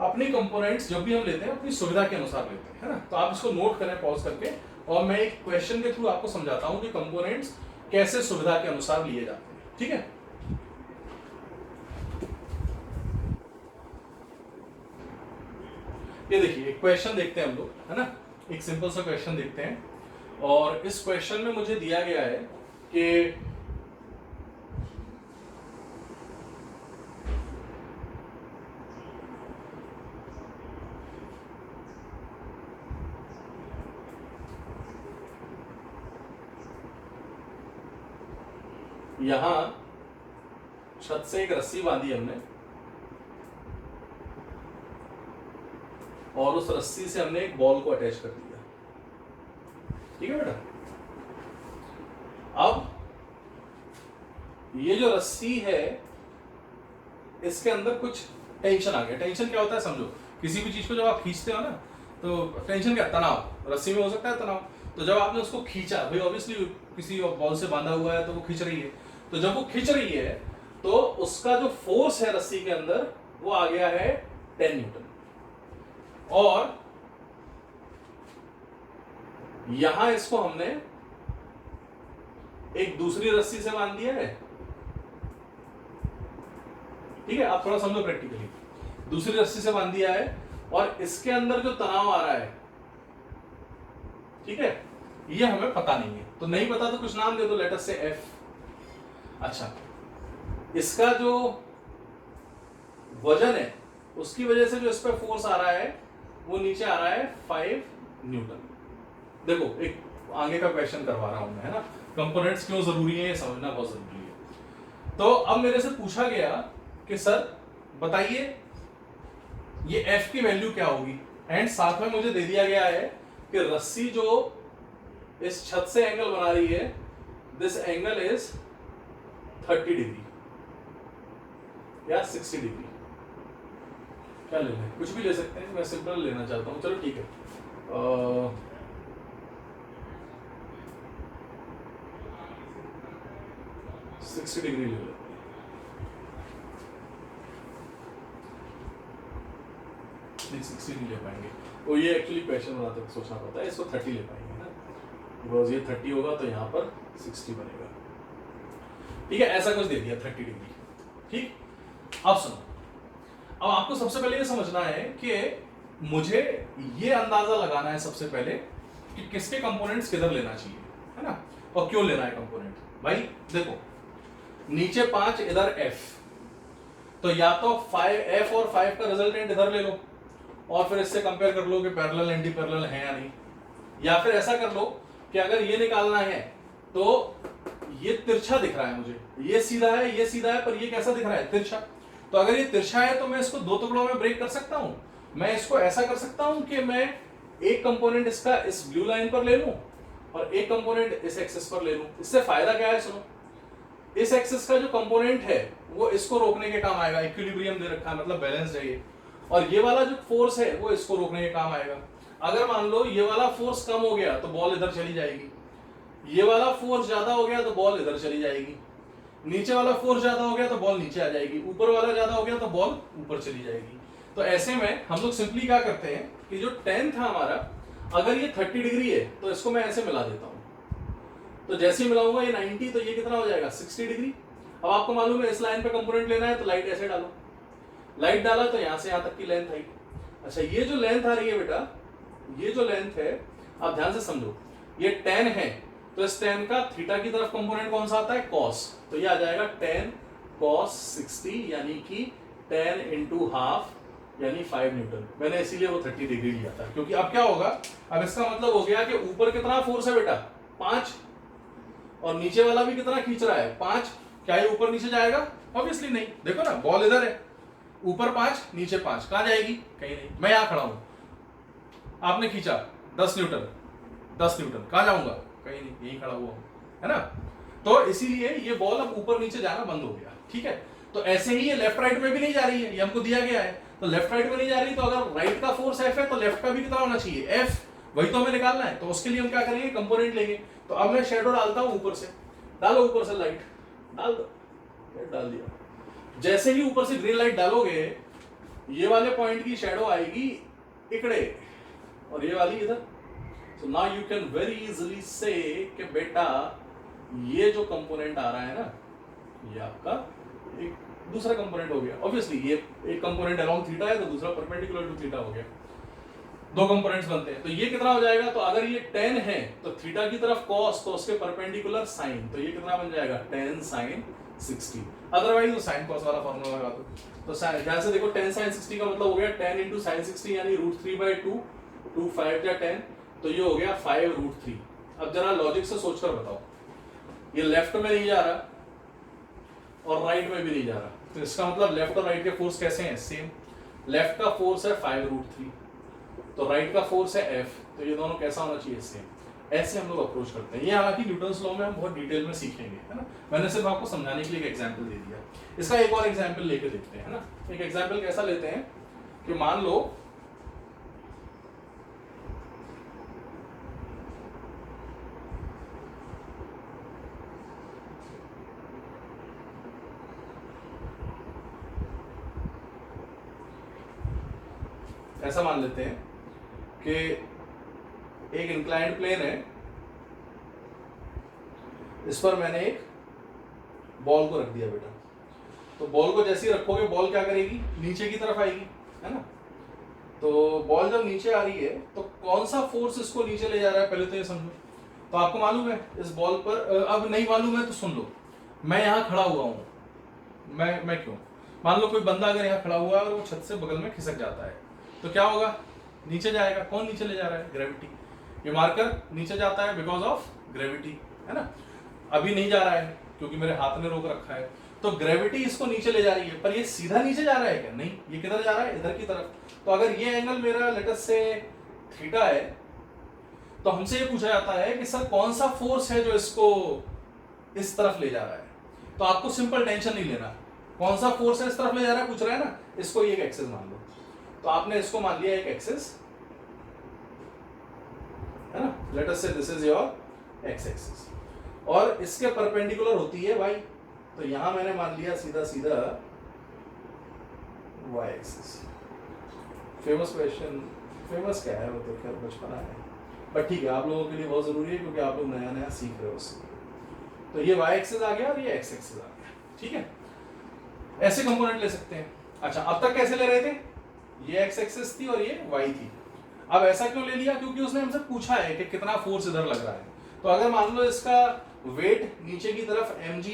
S1: अपनी कंपोनेंट्स जब भी हम लेते हैं अपनी सुविधा के अनुसार लेते हैं, है ना। तो आप इसको नोट करें पॉज करके, और मैं एक क्वेश्चन के थ्रू आपको समझाता हूं कि कंपोनेंट्स कैसे सुविधा के अनुसार लिए जाते हैं, ठीक है। ये देखिए एक क्वेश्चन देखते हैं हम लोग, है ना, एक सिंपल सा क्वेश्चन देखते हैं। और इस क्वेश्चन में मुझे दिया गया है कि यहां छत से एक रस्सी बांधी हमने, और उस रस्सी से हमने एक बॉल को अटैच कर दिया। ठीक है बेटा। अब ये जो रस्सी है इसके अंदर कुछ टेंशन आ गया। टेंशन क्या होता है समझो, किसी भी चीज को जब आप खींचते हो ना तो टेंशन क्या, तनाव। रस्सी में हो सकता है तनाव। तो जब आपने उसको खींचा, भाई ऑब्वियसली किसी बॉल से बांधा हुआ है तो वो खींच रही है, तो जब वो खींच रही है तो उसका जो फोर्स है रस्सी के अंदर वो आ गया है 10 न्यूटन। और यहां इसको हमने एक दूसरी रस्सी से बांध दिया है। ठीक है, आप थोड़ा समझो प्रैक्टिकली। दूसरी रस्सी से बांध दिया है और इसके अंदर जो तनाव आ रहा है, ठीक है, ये हमें पता नहीं है। तो नहीं पता तो कुछ नाम दे दो, लेट अस से एफ। अच्छा, इसका जो वजन है उसकी वजह से जो इस पर फोर्स आ रहा है वो नीचे आ रहा है 5 न्यूटन। देखो एक आगे का क्वेश्चन करवा रहा हूं मैं, है ना, कंपोनेंट्स क्यों जरूरी है ये समझना बहुत जरूरी है। तो अब मेरे से पूछा गया कि सर बताइए ये एफ की वैल्यू क्या होगी, एंड साथ में मुझे दे दिया गया है कि रस्सी जो इस छत से एंगल बना रही है, दिस एंगल इज 30 डिग्री या 60 डिग्री। क्या ले लें, कुछ भी ले सकते हैं, मैं सिंपल लेना चाहता हूं। चलो ठीक है, 60 डिग्री ले लेते हैं। नहीं 60 नहीं ले पाएंगे, वो ये एक्चुअली क्वेश्चन बनाते वक्त सोचना पड़ता है। इसको 30 ले पाएंगे ना, बिकॉज ये 30 होगा तो यहाँ पर 60 बनेगा। ठीक है, ऐसा कुछ दे दिया 30 डिग्री। ठीक, अब सुनो, अब आपको सबसे पहले ये समझना है कि मुझे ये अंदाजा लगाना है सबसे पहले कि किसके कंपोनेंट्स किधर लेना चाहिए, है ना, और क्यों लेना है कंपोनेंट। भाई देखो, नीचे 5, इधर f, तो या तो 5f और 5 का रिजल्टेंट इधर ले लो और फिर इससे कंपेयर कर लो कि पैरेलल एंटी पैरेलल है या नहीं, या फिर ऐसा कर लो कि अगर ये निकालना है तो ये तिरछा दिख रहा है मुझे, ये सीधा है, ये सीधा है, पर ये कैसा दिख रहा है, तिरछा। तो अगर ये तिरछा है तो मैं इसको 2 टुकड़ों में ब्रेक कर सकता हूं। मैं इसको ऐसा कर सकता हूं कि मैं एक कंपोनेंट इसका इस ब्लू लाइन पर ले लूं और एक कंपोनेंट इस एक्सिस पर ले लूं। इससे फायदा क्या है सुनो, इस एक्सिस का जो कंपोनेंट है वो इसको रोकने के काम आएगा, इक्विलिब्रियम दे रखा है मतलब बैलेंस है ये, और ये वाला जो फोर्स है वो इसको रोकने के काम आएगा। अगर मान लो ये वाला फोर्स कम हो गया तो बॉल इधर चली जाएगी, ये वाला फोर्स ज्यादा हो गया तो बॉल इधर चली जाएगी, नीचे वाला फोर्स ज्यादा हो गया तो बॉल नीचे आ जाएगी, ऊपर वाला ज्यादा हो गया तो बॉल ऊपर चली जाएगी। तो ऐसे में हम लोग सिंपली क्या करते हैं कि जो 10 था हमारा, अगर ये 30 डिग्री है तो इसको मैं ऐसे मिला देता हूं। तो जैसे ही मिलाऊंगा ये 90, तो ये कितना हो जाएगा 60 डिग्री। अब आपको मालूम है इस लाइन पे कंपोनेंट लेना है तो लाइट ऐसे डालो, लाइट डाला तो यहां से यहां तक की लेंथ आई। अच्छा, ये जो लेंथ आ रही है बेटा, ये जो लेंथ है आप ध्यान से समझो, ये 10 है तो इस 10 का थीटा की तरफ कंपोनेंट कौन सा आता है, cos, तो ये आ जाएगा 10 cos 60 यानी कि 10 into हाफ यानी 5 न्यूटन। मैंने इसीलिए वो 30 डिग्री लिया था, क्योंकि अब क्या होगा, अब इसका मतलब हो गया कि ऊपर कितना फोर्स है बेटा 5, और नीचे वाला भी कितना खींच रहा है 5। क्या ये ऊपर नीचे जाएगा, ऑब्वियसली नहीं। देखो ना, बॉल इधर है, ऊपर 5 नीचे 5, कहां जाएगी, कहीं नहीं। मैं यहां खड़ा हूं, आपने खींचा 10 न्यूटन, 10 न्यूटन, कहां जाऊंगा, कहीं नहीं, यहीं खड़ा हुआ हूं, है ना। तो इसीलिए ये बॉल अब ऊपर नीचे जाना बंद हो गया। ठीक है, तो ऐसे ही ये लेफ्ट राइट में भी नहीं जा रही है, ये हमको दिया गया है, तो लेफ्ट राइट में नहीं जा रही, तो अगर राइट का फोर्स एफ है तो लेफ्ट का भी कितना होना चाहिए, एफ, वही तो हमें निकालना है। तो उसके लिए हम क्या करेंगे, कंपोनेंट लेंगे। तो अब मैं शेडो डालता हूं ऊपर से, डालो ऊपर से लाइट, डाल दो, डाल दिया। जैसे ही ऊपर से ग्रीन लाइट डालोगे, ये वाले पॉइंट की शेडो आएगी इकड़े और ये वाली इधर। So now you can very easily say कि बेटा ये जो कंपोनेंट आ रहा है ना, ये आपका एक दूसरा कंपोनेंट हो गया। ऑब्वियसली ये एक कंपोनेंट अलोंग थीटा है तो दूसरा परपेंडिकुलर टू थीटा हो गया, 2 कंपोनेंट्स बनते हैं। तो ये कितना हो जाएगा, तो अगर ये 10 है तो थीटा की तरफ cos, तो उसके परपेंडिकुलर साइन, तो ये कितना बन जाएगा 10 sin 60। अदरवाइज वो साइन cos वाला फॉर्मूला लगा दो। तो ध्यान से देखो, 10 sin 60 का मतलब हो गया 10 into sin 60 यानी √3/2, 2 5 या 10, तो ये हो गया 5√3। अब जरा लॉजिक से सोचकर बताओ, ये लेफ्ट में नहीं जा रहा और राइट में भी नहीं जा रहा, तो इसका मतलब लेफ्ट और राइट के फोर्स कैसे हैं, सेम। लेफ्ट का फोर्स है 5√3 तो राइट का फोर्स है F, तो ये दोनों कैसा होना चाहिए सेम। ऐसे हम लोग अप्रोच करते हैं। ये हालांकि न्यूटन्स लॉ में हम बहुत डिटेल में सीखेंगे, है ना। मैंने सिर्फ आपको समझाने के लिए एक एग्जांपल दे दिया। इसका एक और एग्जांपल लेके देखते हैं, है ना। एक एग्जांपल कैसा लेते हैं कि मान लो ऐसा मान लेते हैं कि एक इंक्लाइंड प्लेन है, इस पर मैंने एक बॉल को रख दिया बेटा। तो बॉल को जैसे ही रखोगे बॉल क्या करेगी, नीचे की तरफ आएगी, है ना। तो बॉल जब नीचे आ रही है तो कौन सा फोर्स इसको नीचे ले जा रहा है, पहले तो ये समझो। तो आपको मालूम है इस बॉल पर, अब नहीं मालूम है तो सुन लो, मैं यहाँ खड़ा हुआ हूँ, मैं क्यों, मान लो कोई बंदा अगर यहाँ खड़ा हुआ है और वो छत से बगल में खिसक जाता है तो क्या होगा, नीचे जाएगा। कौन नीचे ले जा रहा है, ग्रेविटी। ये मार्कर नीचे जाता है बिकॉज ऑफ ग्रेविटी, है ना। अभी नहीं जा रहा है क्योंकि मेरे हाथ ने रोक रखा है, तो ग्रेविटी इसको नीचे ले जा रही है। पर ये सीधा नीचे जा रहा है क्या, नहीं, ये किधर जा रहा है, इधर की तरफ। तो अगर ये एंगल मेरा लेट अस से थीटा है, तो हमसे ये पूछा जाता है कि सर कौन सा फोर्स है जो इसको इस तरफ ले जा रहा है। तो आपको सिंपल टेंशन नहीं लेना, कौन सा फोर्स है इस तरफ ले जा रहा है पूछ रहा है ना, इसको एक एक्सिस मान लो। तो आपने इसको मान लिया एक एक्सिस, है ना। लेट अस से this is your x axis और इसके परपेंडिकुलर होती है वाई। तो यहां मैंने मान लिया सीधा सीधा Y axis. Famous question, famous क्या है वो तो खैर बचपना है, बट ठीक है आप लोगों के लिए बहुत जरूरी है क्योंकि आप लोग नया नया सीख रहे हो उससे। तो ये वाई एक्सिस आ गया और ये एक्स एक्सिस आ गया, ठीक है। ऐसे कंपोनेंट ले सकते हैं। अच्छा अब तक कैसे ले रहे थे, ये एक्स एक्सिस थी और ये वाई थी। अब ऐसा क्यों ले लिया, क्योंकि उसने हमसे पूछा है कि कितना फोर्स इधर लग रहा है। तो अगर मान लो इसका वेट नीचे की तरफ mg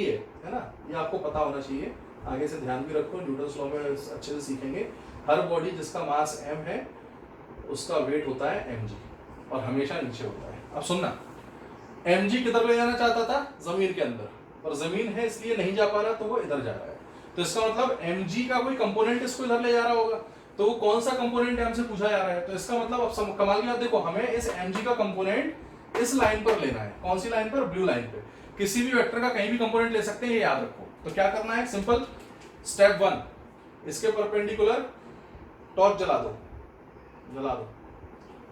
S1: है ना, ये आपको पता होना चाहिए, आगे से ध्यान भी रखो, न्यूटन्स लॉ में अच्छे से सीखेंगे। हर बॉडी जिसका मास m है उसका वेट होता है mg और हमेशा नीचे होता है। अब सुनना, mg किधर ले जाना चाहता था, जमीन के अंदर, और जमीन है इसलिए नहीं जा पा रहा तो वो इधर जा रहा है। तो इसका मतलब mg का कोई कंपोनेंट इसको इधर ले जा रहा होगा। तो वो कौन सा कंपोनेंट हमसे पूछा जा रहा है, तो इसका मतलब अब कमाल की बात देखो, हमें इस mg का कंपोनेंट इस लाइन पर लेना है। कौन सी लाइन पर, ब्लू लाइन पे। किसी भी वेक्टर का कहीं भी कंपोनेंट ले सकते हैं, ये याद रखो। तो क्या करना है, सिंपल स्टेप 1, इसके परपेंडिकुलर टॉर्च जला दो,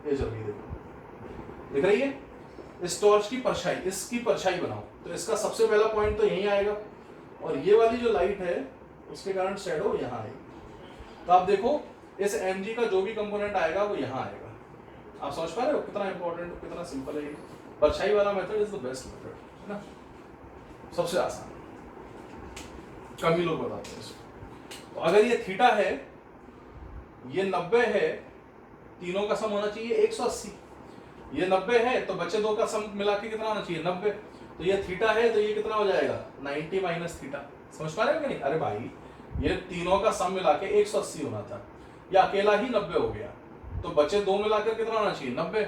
S1: ये जल रही, देखो दिख रही है। इस टॉर्च की परछाई, इसकी परछाई बनाओ। तो इसका सबसे पहला पॉइंट तो यहीं आएगा और ये वाली जो लाइट है उसके कारण शैडो यहाँ आएगी। तो आप देखो इस mg का जो भी कंपोनेंट आएगा वो यहाँ आएगा। आप समझ पा रहे हो कितना इंपॉर्टेंट, कितना सिंपल है ये। परछाई वाला method is the best method, है ना, सबसे आसान, कम ही लोग बताते हैं इसको। तो अगर ये थीटा है, ये 90 है, तीनों का सम होना चाहिए 180। ये 90 है तो बचे दो का सम मिला के कितना होना चाहिए, 90। तो ये थीटा है तो ये कितना हो जाएगा, 90 माइनस थीटा। समझ पा रहे हो कि नहीं, अरे भाई ये तीनों का सम मिला के 180 होना था, या अकेला ही 90 हो गया, तो बचे दो मिलाकर कितना होना चाहिए, 90।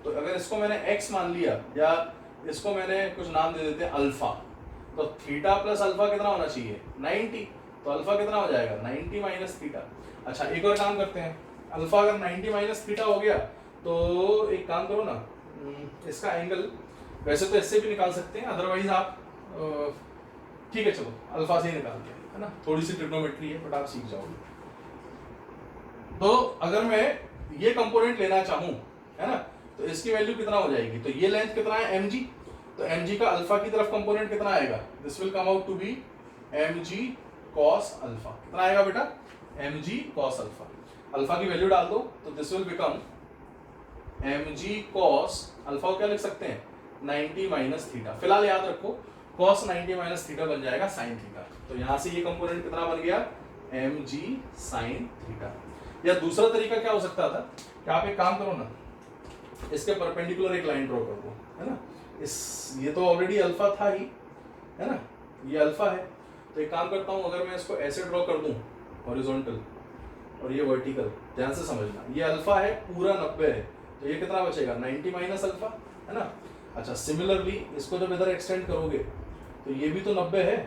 S1: तो अगर इसको मैंने x मान लिया, या इसको मैंने कुछ नाम दे देते हैं अल्फा, तो थीटा प्लस अल्फा कितना होना चाहिए, 90। तो अल्फा कितना हो जाएगा, 90 माइनस थीटा। अच्छा एक और काम करते हैं, अल्फा अगर 90 माइनस थीटा हो गया तो एक काम करो ना, इसका एंगल वैसे तो इससे भी निकाल सकते हैं, अदरवाइज आप ठीक है चलो अल्फा से ही निकाल दिया, है ना, थोड़ी सी ट्रिग्नोमेट्री है बट आप सीख जाओगे। तो अगर मैं ये कंपोनेंट लेना चाहूं, है ना, तो इसकी वैल्यू कितना हो जाएगी, तो ये लेंथ कितना है mg, तो mg का अल्फा की तरफ कंपोनेंट कितना आएगा, this will come out to be mg cos alpha. कितना आएगा बेटा, mg cos अल्फा। अल्फा की वैल्यू डाल दो तो this will become mg cos alpha को क्या लिख सकते हैं, 90 माइनस थीटा। फिलहाल याद रखो cos 90 माइनस थीटा बन जाएगा sin थीटा। तो यहां से ये कंपोनेंट कितना बन गया, mg sin थीटा। या दूसरा तरीका क्या हो सकता था कि आप एक काम करो ना, इसके परपेंडिकुलर एक लाइन ड्रॉ कर दो, है ना, ये तो ऑलरेडी अल्फा था ही, है ना, ये अल्फा है। तो एक काम करता हूं, अगर मैं इसको ऐसे ड्रॉ कर दूं हॉरिजॉन्टल और ये वर्टिकल, ध्यान से समझना, ये अल्फा है पूरा 90 है, तो ये कितना बचेगा, 90 माइनस अल्फा, है ना। अच्छा सिमिलरली इसको जब इधर एक्सटेंड करोगे तो ये भी तो 90 है,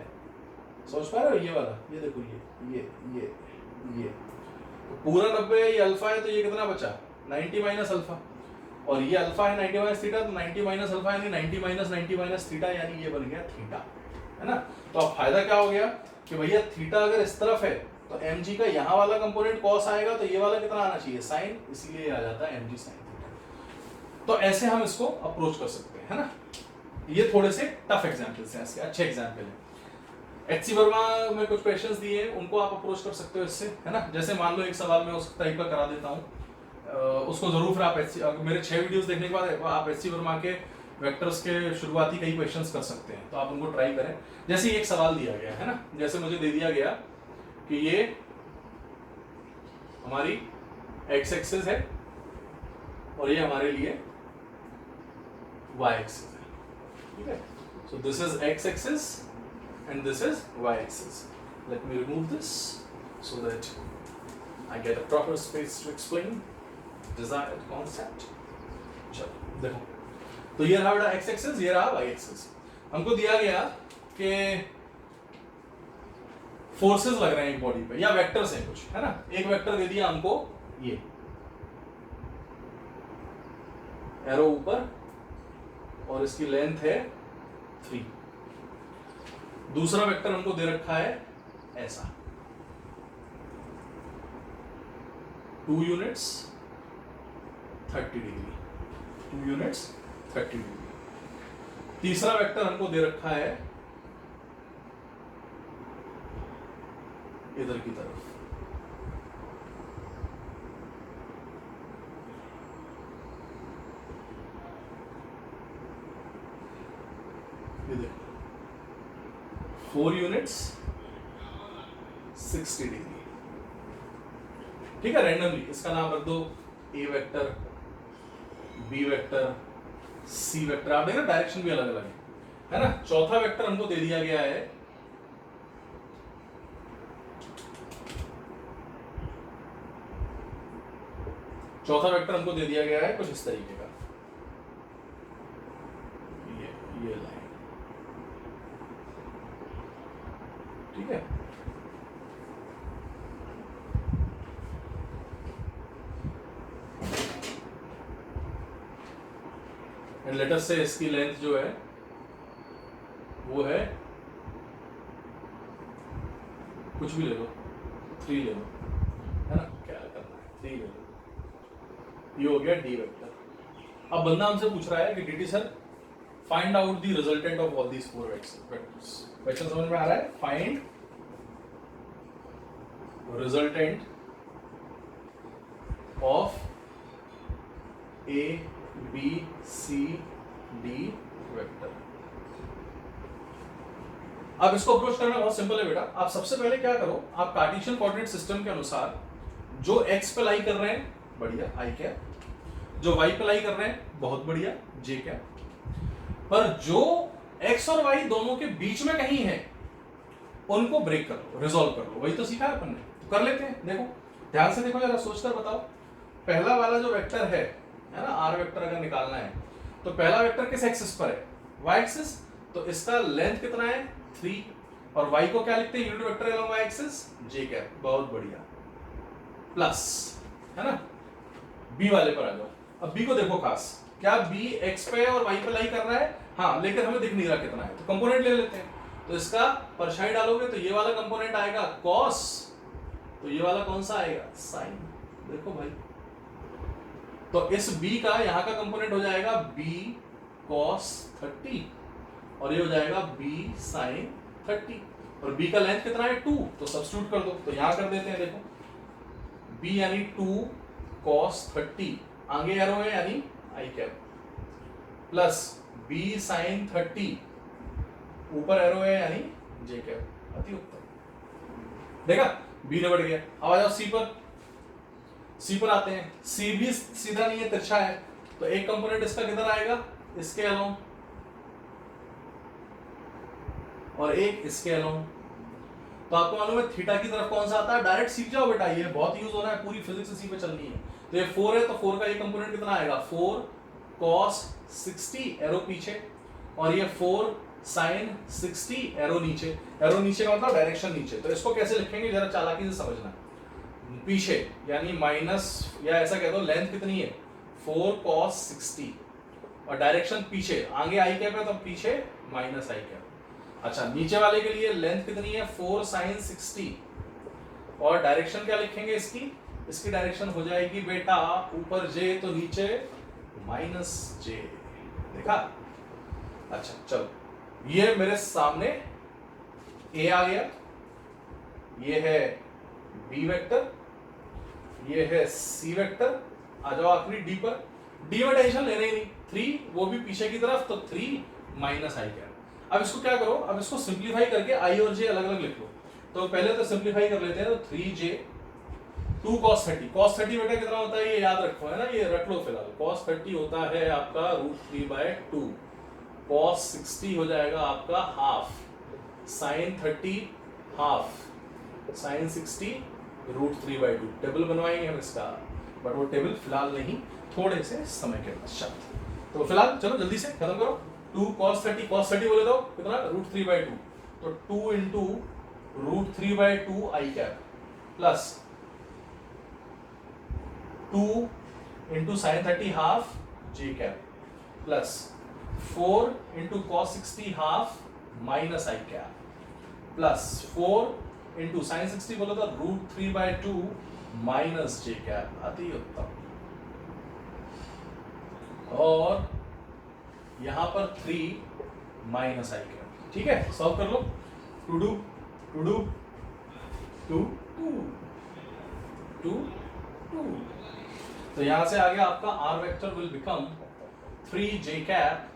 S1: समझ पा रहे हो, ये वाला, ये देखो ये तो पूरा 90 है, ये अल्फा है, तो ये कितना बचा 90 माइनस अल्फा, और ये अल्फा है 90 माइनस थीटा, तो 90 माइनस अल्फा यानी 90 माइनस थीटा, यानी ये बन गया थीटा, है ना। तो अब फायदा क्या हो गया कि भैया थीटा अगर इस तरफ है तो mg का यहाँ वाला कंपोनेंट कॉस आएगा, तो ये वाला कितना आना चाहिए साइन, इसीलिए आ जाता है mg साइन थीटा। तो ऐसे हम इसको अप्रोच कर सकते हैं, है ना। ये थोड़े से टफ एग्जांपल्स हैं, इसके अच्छे एग्जांपल हैं। एचसी वर्मा में कुछ क्वेश्चंस दिए, उनको आप अप्रोच कर सकते हो इससे, है ना। जैसे मान लो एक सवाल मैं उस टाइप का करा देता हूँ, उसको जरूर फिर आप मेरे 6 वीडियोस देखने के बाद आप एचसी वर्मा के वेक्टर्स के शुरुआती कई क्वेश्चंस कर सकते हैं, तो आप उनको ट्राई करें। जैसे एक सवाल दिया गया है ना, जैसे मुझे दे दिया गया कि ये हमारी एक्स एक्सिस है और ये हमारे लिए वाई एक्सिस है, ठीक है। So this is x axis and this is y-axis. Let me remove this so that I get a proper space to explain desired concept. चलो देखो, तो ये रहा बेटा x-axis, ये रहा y-axis। हमको दिया गया कि फोर्सेस लग रहे हैं एक बॉडी पे या वेक्टर्स हैं कुछ, है ना। एक वेक्टर दे दिया हमको, ये एरो ऊपर और इसकी लेंथ है 3। दूसरा वेक्टर हमको दे रखा है ऐसा 2 यूनिट्स 30 डिग्री, 2 यूनिट्स 30 डिग्री। तीसरा वेक्टर हमको दे रखा है इधर की तरफ, ये देखो 4 यूनिट्स 60 डिग्री, ठीक है। रैंडमली इसका नाम रख दो ए vector, B vector, C vector. आप देखना डायरेक्शन भी अलग अलग है ना। चौथा वेक्टर हमको दे दिया गया है कुछ इस तरीके का, ये लाइन, ठीक है। एंड लेट अस से इसकी लेंथ जो है वो है, कुछ भी ले लो, 3 ले लो, है ना। क्या करना है, 3 ले लो। ये हो गया डी वेक्टर। अब बंदा हमसे पूछ रहा है कि DT sir find out the resultant of all these 4 vectors. Question समझ में आ रहा है। Find resultant of A B C D vector. अब इसको अप्रोच करना बहुत सिंपल है बेटा। आप सबसे पहले क्या करो, आप कार्टेशियन कोऑर्डिनेट सिस्टम के अनुसार जो एक्स पे लाई कर रहे हैं बढ़िया आई कैप, जो वाई पे लाई कर रहे हैं बहुत बढ़िया जे कैप, पर जो एक्स और वाई दोनों के बीच में कहीं है उनको ब्रेक कर लो, रिजॉल्व कर लो। वही तो सीखा है अपन ने, तो कर लेते हैं। देखो ध्यान से देखो, जरा सोचकर बताओ। पहला वाला जो वेक्टर है ना, आर वेक्टर अगर निकालना है तो पहला वेक्टर किस एक्सिस पर है, वाई एक्सिस। तो इसका लेंथ कितना है 3, और वाई को क्या लिखते हैं unit vector along Y axis J cap, बहुत बढ़िया, प्लस, है ना। बी वाले पर आ जाओ। अब बी को देखो खास, क्या बी एक्स पे और वाई पे लाई कर रहा है, हाँ, लेकिन हमें दिख नहीं रहा कितना है, तो कंपोनेंट ले लेते हैं। तो इसका परछाई डालोगे तो ये वाला कंपोनेंट आएगा कॉस, तो ये वाला कौन सा आएगा साइन। देखो भाई, तो इस b का यहां का कंपोनेंट हो जाएगा b cos 30 और ये हो जाएगा b sin 30, और b का लेंथ कितना है 2, तो सब्स्टिट्यूट कर दो। तो यहां कर देते हैं, देखो b यानी 2 cos 30, आगे एरो है यानी आई कैप, प्लस b sin 30, ऊपर एरो है यानी जे कैप। अति उत्तम, देखा b ने बढ़ गया। अब आ जाओ सी पर आते हैं। सी भी सीधा नहीं है, तिरछा है, तो एक कंपोनेंट इसका किधर आएगा, इसके अलोंग, और एक इसके अलोंग। तो आपको मालूम है थीटा की तरफ कौन सा आता है, डायरेक्ट सीख जाओ बेटा, ये बहुत यूज हो रहा है, पूरी फिजिक्स इसी पे चलनी है। तो ये 4 है, तो 4 का ये कंपोनेंट कितना आएगा 4 cos 60, एरो पीछे, और ये 4 sin 60, एरो नीचे। एरो नीचे का मतलब डायरेक्शन नीचे। तो इसको कैसे लिखेंगे जरा चालाकी से समझना। पीछे यानी माइनस, या ऐसा कह दो लेंथ कितनी है 4 cos 60, और डायरेक्शन पीछे, आगे आई कैप है तो पीछे माइनस आई कैप। अच्छा नीचे वाले के लिए लेंथ कितनी है 4 sin 60, और डायरेक्शन क्या लिखेंगे इसकी, इसकी डायरेक्शन हो जाएगी बेटा ऊपर j तो नीचे माइनस j। देखा? अच्छा चलो ये मेरे सामने a आ गया, ये है b वेक्टर, ये है c वेक्टर। आ जाओ आखिरी d पर, d में टेंशन लेने ही नहीं, 3 वो भी पीछे की तरफ, तो 3 माइनस आई कैप। अब इसको क्या करो, अब इसको सिंप्लीफाई करके i और j अलग अलग लिख लो। तो पहले तो सिंप्लीफाई कर लेते हैं, तो 3j 2 cos 30, cos 30 बेटा कितना होता है ये याद रखो, है ना, ये रख लो फिलहाल। cos 30 होता है आपका √3/2, cos 60 हो जाएगा आपका half, sin 30 half, sin 60 √3/2। Table बनवाएंगे हम इसका, बट वो टेबल फिलहाल नहीं, थोड़े से समय के पश्चात। तो फिलहाल चलो जल्दी से खत्म करो। 2 cos 30, cos 30 बोले तो कितना √3/2, तो 2 into √3/2 I cap plus 2 into sin 30 half j cap plus 4 into cos 60 half minus I cap plus 4 into sin 60 बोला था √3/2 माइनस j कैप। अति उत्तम। और यहां पर 3 माइनस आई कैप। ठीक है, सॉल्व कर लो। टू डू टू डू टू टू टू टू, तो यहां से आ गया आपका r vector will become 3j cap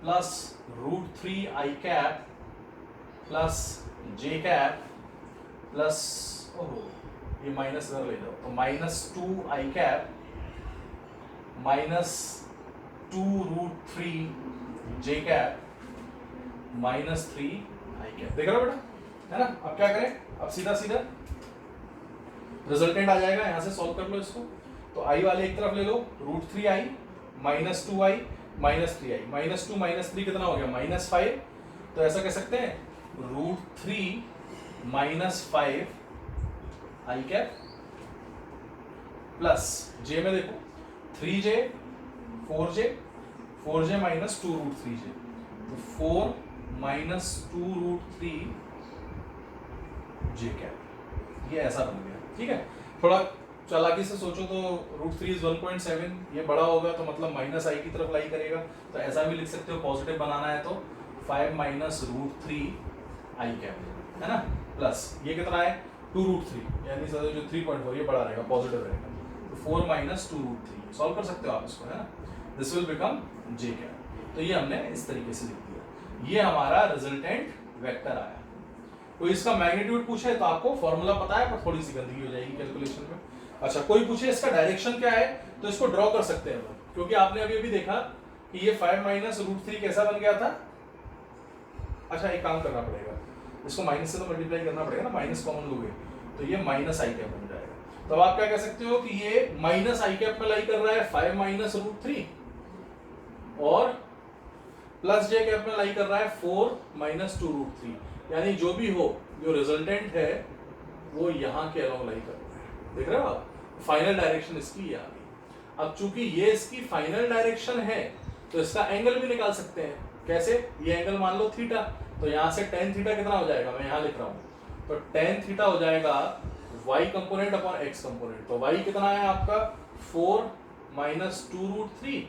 S1: plus √3i cap plus j cap plus, ओह ये माइनस इधर ले जाओ, तो -2i cap minus 2√3j cap minus 3i cap. देख रहे हो बेटा, है ना? अब क्या करें, अब सीधा सीधा रिजल्टेंट आ जाएगा, यहां से सॉल्व कर लो इसको। तो i वाले एक तरफ ले लो, √3i minus 2i minus 3i, -2 -3 कितना हो गया -5, तो ऐसा कह सकते हैं √3 minus 5i cap plus j में देखो 3j 4j माइनस 2√3j, तो 4 माइनस 2√3j कैप, ये ऐसा बन गया। ठीक है, थोड़ा चालाकी से सोचो तो √3 is 1.7, ये बड़ा होगा तो मतलब माइनस आई की तरफ लाई करेगा, तो ऐसा भी लिख सकते हो। पॉजिटिव बनाना है तो 5 माइनस √3i कैप, है ना, प्लस ये कितना है 2√3, यानी जो 3.4 ये बड़ा रहेगा, पॉजिटिव रहेगा, तो 4 माइनस 2√3 सॉल्व कर सकते हो आप इसको, है ना। This will become j cap. तो ये हमने इस तरीके से लिख दिया, ये हमारा रिजल्टेंट वेक्टर आया। कोई इसका मैग्नीट्यूड पूछे तो आपको फॉर्मूला पता है, पर थोड़ी सी गंदगी हो जाएगी कैलकुलेशन में। अच्छा, कोई पूछे इसका डायरेक्शन क्या है, तो इसको ड्रॉ कर सकते हैं, क्योंकि आपने अभी अभी देखा कि ये 5 माइनस √3 कैसा बन गया था। अच्छा, एक काम करना पड़ेगा, इसको माइनस से तो मल्टीप्लाई करना पड़ेगा ना, माइनस कॉमन लोगे तो ये माइनस आई कैप बन जाएगा। तो आप क्या कह सकते हो कि ये माइनस आई कैप में लाई कर रहा है 5 माइनस √3, और प्लस j कैप में लाई कर रहा है 4 माइनस 2√3, यानी जो भी हो, जो रिजल्टेंट है वो यहाँ के अलोंग लाई कर रहा है। देख रहे हो आप, फाइनल डायरेक्शन इसकी ये आ गई। अब चूंकि ये इसकी फाइनल डायरेक्शन है, तो इसका एंगल भी निकाल सकते हैं। कैसे? ये एंगल मान लो थीटा, तो यहाँ से tan थीटा कितना हो जाएगा, मैं यहाँ लिख रहा हूँ, तो tan थीटा हो जाएगा y component upon x component. तो y कितना है आपका 4 माइनस 2√3,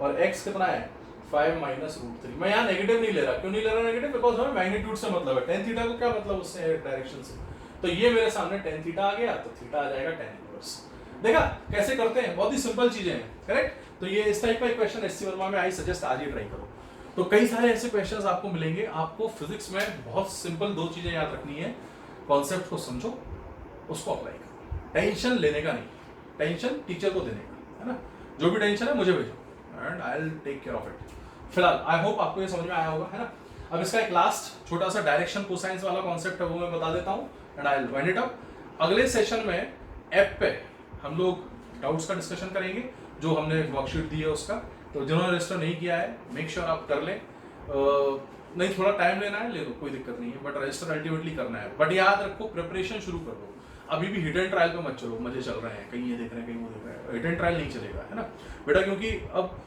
S1: और x कितना है 5 माइनस √3। मैं यहाँ नेगेटिव नहीं ले रहा, क्यों नहीं ले रहा नेगेटिव, बिकॉज हमें मैग्नीट्यूड से मतलब है, tan थीटा को क्या मतलब उससे डायरेक्शन से। तो ये मेरे सामने tan थीटा आ गया, तो थीटा आ जाएगा tan इनवर्स। देखा कैसे करते हैं, बहुत ही सिंपल चीजें हैं, करेक्ट। तो ये इस टाइप का एक क्वेश्चन एससी वर्मा में, आई सजेस्ट आज ही ट्राई करो। तो कई सारे ऐसे क्वेश्चंस आपको मिलेंगे। आपको फिजिक्स में बहुत सिंपल 2 चीजें याद रखनी है, कॉन्सेप्ट को समझो, उसको अप्लाई करो। टेंशन लेने का नहीं, टेंशन टीचर को देने का, है ना। जो भी टेंशन है मुझे भेजो and I will take care of it. फिलहाल आई होप आपको ये समझ में आया होगा, है ना। अब इसका एक लास्ट छोटा सा डायरेक्शन कोसाइंस वाला कॉन्सेप्ट है, वो मैं बता देता हूँ and I will wind it up. अगले सेशन में ऐप पे हम लोग डाउट्स का डिस्कशन करेंगे, जो हमने वर्कशीट दी है उसका। तो जिन्होंने रजिस्टर नहीं किया है, मेक श्योर आप कर लें। नहीं, थोड़ा टाइम लेना है ले लो, कोई दिक्कत नहीं है, बट रजिस्टर अल्टीमेटली करना है। बट याद रखो, प्रिपरेशन शुरू कर दो। अभी भी हिट एंड ट्रायल पे मत चलो, मजे चल रहे हैं, कहीं ये देख रहे हैं कहीं वो देख रहे हैं, हिट एंड ट्रायल नहीं चलेगा, है ना बेटा, क्योंकि अब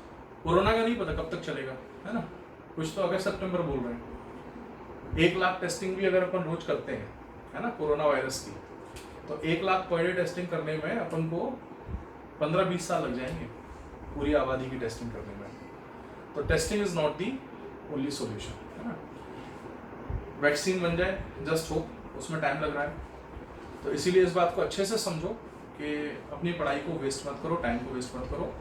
S1: कोरोना का नहीं पता कब तक चलेगा, है ना, कुछ तो अगस्त सितंबर बोल रहे हैं। 1 लाख टेस्टिंग भी अगर अपन रोज करते हैं, है ना, कोरोना वायरस की, तो 1 लाख पर डे टेस्टिंग करने में अपन को 15-20 साल लग जाएंगे पूरी आबादी की टेस्टिंग करने में। तो testing is not the only solution, है ना। वैक्सीन बन जाए जस्ट होप, उसमें टाइम लग रहा है, तो इसीलिए इस बात को अच्छे से समझो कि अपनी पढ़ाई को वेस्ट मत करो, टाइम को वेस्ट मत करो,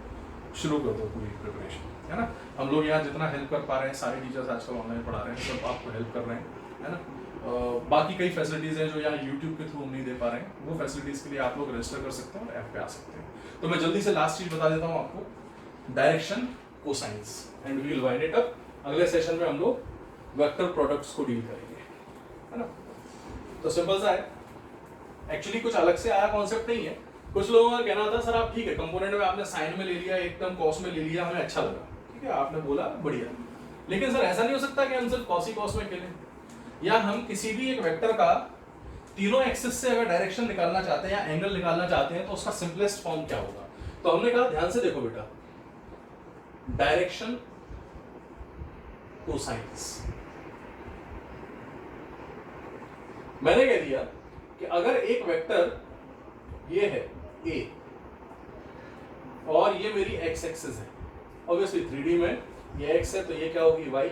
S1: शुरू कर दो पूरी प्रिपरेशन, है ना। हम लोग यहाँ जितना हेल्प कर पा रहे हैं, सारे टीचर्स आजकल ऑनलाइन पढ़ा रहे हैं, सब आपको हेल्प कर रहे हैं, है ना। बाकी कई फैसिलिटीज़ हैं जो यहाँ यूट्यूब के थ्रू हम नहीं दे पा रहे हैं, वो फैसिलिटीज़ के लिए आप लोग रजिस्टर कर सकते हैं और ऐप पे आ सकते हैं। तो मैं जल्दी से लास्ट चीज़ बता देता हूँ आपको, direction cosines, and we will wind it up. अगले सेशन में हम लोग वेक्टर प्रोडक्ट्स को डील करेंगे, है ना। तो सिंपल सा है, एक्चुअली कुछ अलग से आया कॉन्सेप्ट नहीं है। कुछ लोगों का कहना था सर आप ठीक है कंपोनेंट में आपने साइन में ले लिया, एक टर्म कॉस में ले लिया, हमें अच्छा लगा, ठीक है आपने बोला बढ़िया, लेकिन सर ऐसा नहीं हो सकता कि हम सिर्फ कॉस ही कॉस में खेलें, या हम किसी भी एक वेक्टर का तीनों एक्सिस से अगर डायरेक्शन निकालना चाहते हैं या एंगल निकालना चाहते हैं तो उसका सिंपलेस्ट फॉर्म क्या होगा। तो हमने कहा ध्यान से देखो बेटा, डायरेक्शन कोसाइंस। मैंने कह दिया कि अगर एक वेक्टर ये है a और ये मेरी x एक्सिस है, ऑब्वियसली 3D में ये x है तो ये क्या होगी y,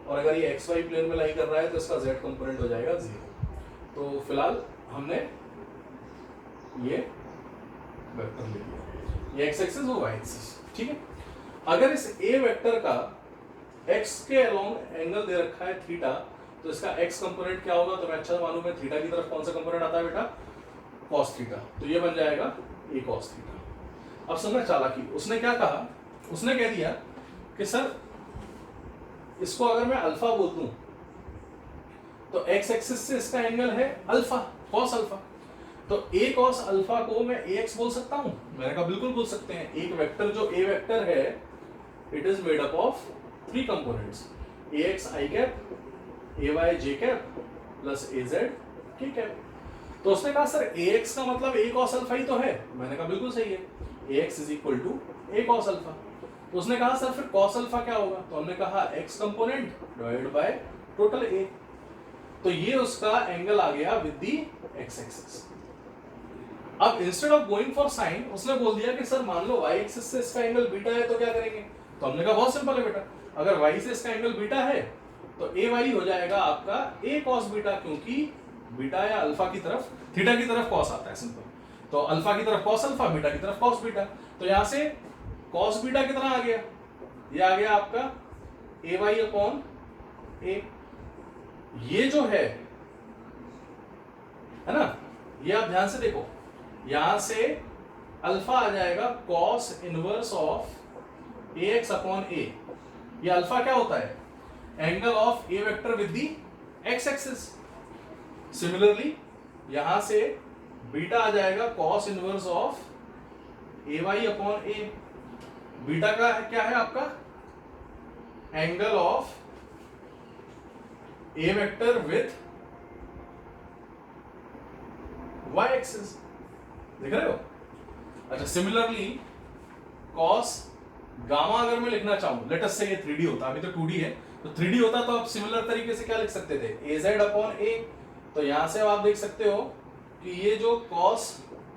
S1: और अगर ये xy प्लेन में लाई कर रहा है तो इसका z कंपोनेंट हो जाएगा 0। तो फिलहाल हमने ये वेक्टर ले लिया, ये x एक्सिस वो y एक्सिस, ठीक है। अगर इस a वेक्टर का x के अलोंग एंगल दे रखा है थीटा, तो इसका x कंपोनेंट क्या होगा, तो मैं अच्छा मालूम है थीटा की तरफ कौन सा कंपोनेंट आता है बेटा, cos थीटा, तो ये बन जाएगा a cos थीटा। अब समझना चालाकी, उसने क्या कहा, उसने कह दिया कि सर इसको अगर मैं अल्फा बोल दूं तो x एक्सिस से इसका एंगल है अल्फा, cos अल्फा, तो a cos अल्फा को मैं ax बोल सकता हूं। मैंने कहा बिल्कुल बोल सकते हैं। एक वेक्टर जो a वेक्टर है, it is made up of 3 components, ax i cap, ay j cap plus az k cap. तो उसने कहा सर ax का मतलब a cos अल्फा ही तो है। मैंने कहा बिल्कुल सही है, ax is equal to a cos alpha. तो उसने कहा सर फिर cos अल्फा क्या होगा, तो हमने कहा x component divided by total a, तो ये उसका एंगल आ गया विद दी x एक्सिस। अब instead of going for sine उसने बोल दिया कि सर मान लो y एक्सिस से इसका एंगल बीटा है तो क्या करेंगे, तो हमने कहा बहुत सिंपल है बेटा, अगर y से इसका एंगल बीटा है तो ay हो जाएगा आपका a cos बीटा, क्योंकि बीटा या अल्फा की तरफ, थीटा की तरफ cos आता है, सिंपल। तो अल्फा की तरफ cos अल्फा, बीटा की तरफ cos बीटा, तो यहां से cos बीटा कितना आ गया, ये आ गया आपका ay अपॉन a। ये जो है ना, ये आप ध्यान से देखो, यहां से अल्फा आ जाएगा cos inverse of ax upon a। ये अल्फा क्या होता है, angle of a vector with the x axis. Similarly यहां से बीटा आ जाएगा cos inverse of ay upon a। Beta का क्या है आपका, angle of a vector with y axis, देख रहे हो। अच्छा सिमिलरली cos गामा अगर मैं लिखना चाहूं, लेट अस से ये 3D होता, अभी तो 2D है, तो 3D होता तो आप सिमिलर तरीके से क्या लिख सकते थे, az अपॉन a। तो यहां से आप देख सकते हो कि ये जो cos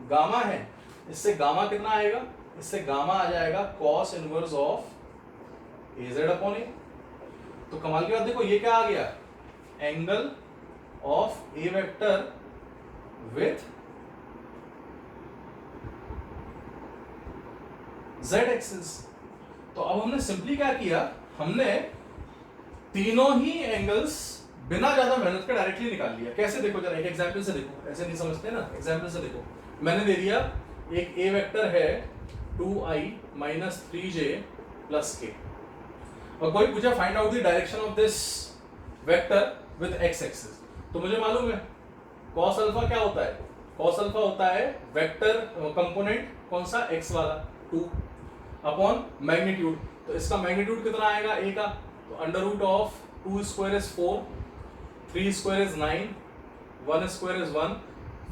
S1: गामा है, इससे गामा कितना आएगा, इससे गामा आ जाएगा cos inverse of az upon a। तो कमाल की बात देखो, ये क्या आ गया, angle of a vector with z axis. तो अब हमने सिंपली क्या किया, हमने तीनों ही एंगल्स बिना ज्यादा मेहनत के डायरेक्टली निकाल लिया। कैसे, देखो जरा एक एग्जांपल से देखो, ऐसे नहीं समझते ना, एग्जांपल से देखो। मैंने दे दिया एक a वेक्टर है 2i minus 3j plus k, और कोई पूछा find out the direction of this vector with x axis, तो मुझे मालूम है cos अल्फा क्या होता है, cos अल्फा होता है वेक्टर कंपोनेंट कौन सा, x वाला 2 अपॉन मैग्नीट्यूड। तो इसका मैग्नीट्यूड कितना आएगा a का, तो under root of 2 square is 4, 3 square is 9, 1 square is 1,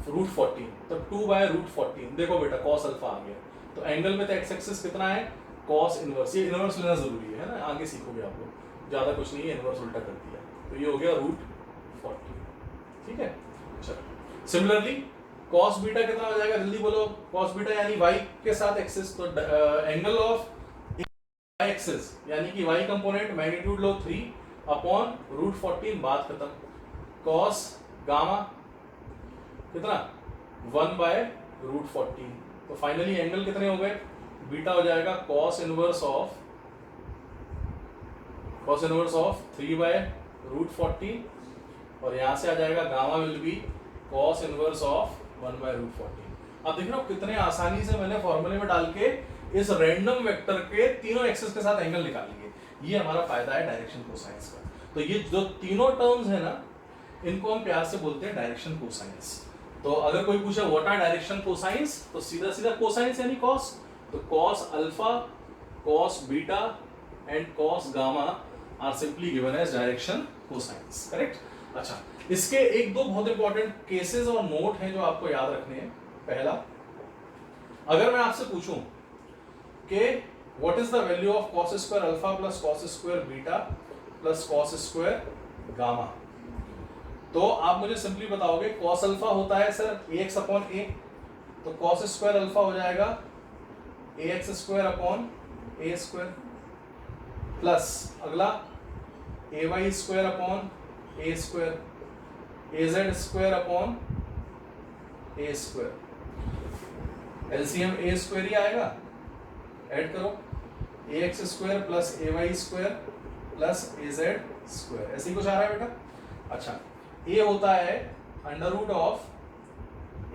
S1: root 14, तो 2/√14। देखो बेटा कॉस अल्फा आ गया, तो एंगल में तो एक्स एक्सिस कितना है, कॉस इनवर्स। ये इनवर्स लेना जरूरी है ना, आगे सीखोगे आप लोग, ज़्यादा कुछ नहीं है, इनवर्स उल्टा कर दिया, तो ये हो गया √14। ठीक है, चलो सिमिलरली कॉस बीटा कितना हो जाएगा, जल्दी बोलो। कॉस बीटा यानी वाई के साथ एक्सिस, तो एंगल ऑफ वाई एक्सिस यानी कि वाई कंपोनेंट मैग्नीट्यूड लो 3/√14, बात खत्म। कॉस गामा कितना 1/√14, तो फाइनली एंगल कितने हो गए, बीटा हो जाएगा कॉस इनवर्स ऑफ 3/√14, और यहां से आ जाएगा gamma will be cos inverse of 1/√14। अब देख रहे हो कितने आसानी से मैंने फॉर्मूले में डाल के इस रैंडम वेक्टर के तीनों एक्सिस के साथ एंगल निकाल लिए। ये हमारा फायदा है डायरेक्शन कोसाइंस का। तो ये जो तीनों टर्म्स है ना, इनको हम प्यार से बोलते हैं डायरेक्शन कोसाइंस। तो अगर कोई पूछे व्हाट आर डायरेक्शन कोसाइंस, तो सीधा सीधा कोसाइंस यानी कॉस, तो cos alpha, cos beta and cos gamma are simply given as direction cosines, correct. अच्छा, इसके एक दो बहुत इंपॉर्टेंट केसेस और नोट हैं जो आपको याद रखने हैं। पहला, अगर मैं आपसे पूछूं कि what is the value of cos square alpha plus cos square beta plus cos square gamma, तो आप मुझे सिंपली बताओगे कॉस अल्फा होता है सर ax/a, तो कॉस स्क्वायर अल्फा हो जाएगा ax²/a² प्लस अगला ay²/a², az²/a², एलसीएम a² ही आएगा, ऐड करो ax² plus ay² plus az², ऐसे ही कुछ आ रहा है बेटा। अच्छा, a होता है √of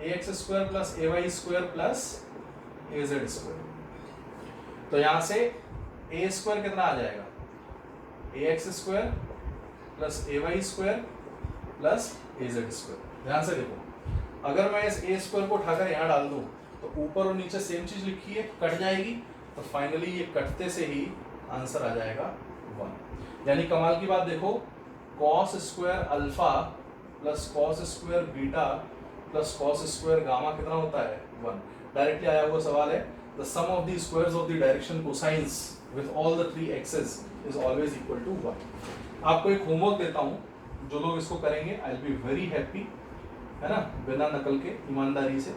S1: ax² plus ay² plus az², तो यहां से a² कितना आ जाएगा, ax² plus ay² plus az²। ध्यान से देखो, अगर मैं इस a² को उठाकर यहाँ डाल दूं तो ऊपर और नीचे सेम चीज लिखी है, कट जाएगी, तो फाइनली ये कटते से ही आंसर आ जाएगा 1। यानी कमाल की बात देखो, cos square alpha plus cos square beta plus cos square gamma कितना होता है 1। डायरेक्टली आया हुआ सवाल है, the sum of the squares of the direction cosines with all the 3 axes is always equal to 1। आपको एक होमवर्क देता हूँ, जो लोग इसको करेंगे I will be very happy, है ना, बिना नकल के ईमानदारी से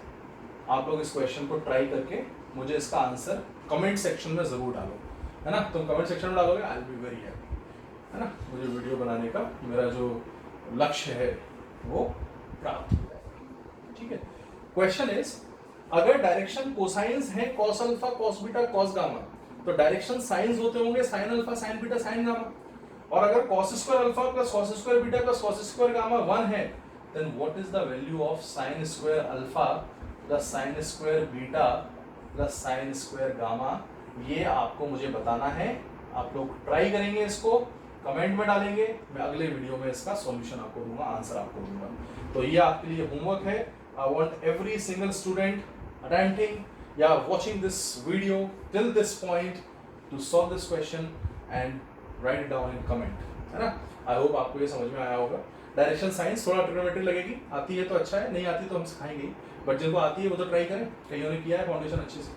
S1: आप लोग इस क्वेश्चन को ट्राई करके मुझे इसका आंसर कमेंट सेक्शन में जरूर डालो, है ना। तुम कमेंट सेक्शन में डालोगे I will be very happy, है ना। मुझे वीडियो बनाने का मेरा जो लक्ष्य है वो प्राप्त हो जाएगा, ठीक है। क्वेश्चन इज, अगर डायरेक्शन कोसाइंस है cos alpha cos beta cos gamma, तो डायरेक्शन साइंस होते होंगे sine alpha sign beta sine gamma, और अगर cos square alpha plus cos square beta plus cos square gamma 1 है, then what is the value of sin square alpha plus sin square beta plus sin square gamma, ये आपको मुझे बताना है। आप लोग ट्राई करेंगे, इसको कमेंट में डालेंगे, मैं अगले वीडियो में इसका सॉल्यूशन आपको दूंगा, आंसर आपको दूंगा। तो ये आपके लिए होमवर्क है। I want every single student attending या watching this video till this point to solve this question and write it down in comment, है ना। आई होप आपको ये समझ में आया होगा। डायरेक्शन साइंस थोड़ा ट्रिग्नोमेट्री लगेगी, आती है तो अच्छा है, नहीं आती तो हम सिखाएंगे, बट जिनको आती है वो तो ट्राई करें, कईयों ने किया है फाउंडेशन अच्छे से।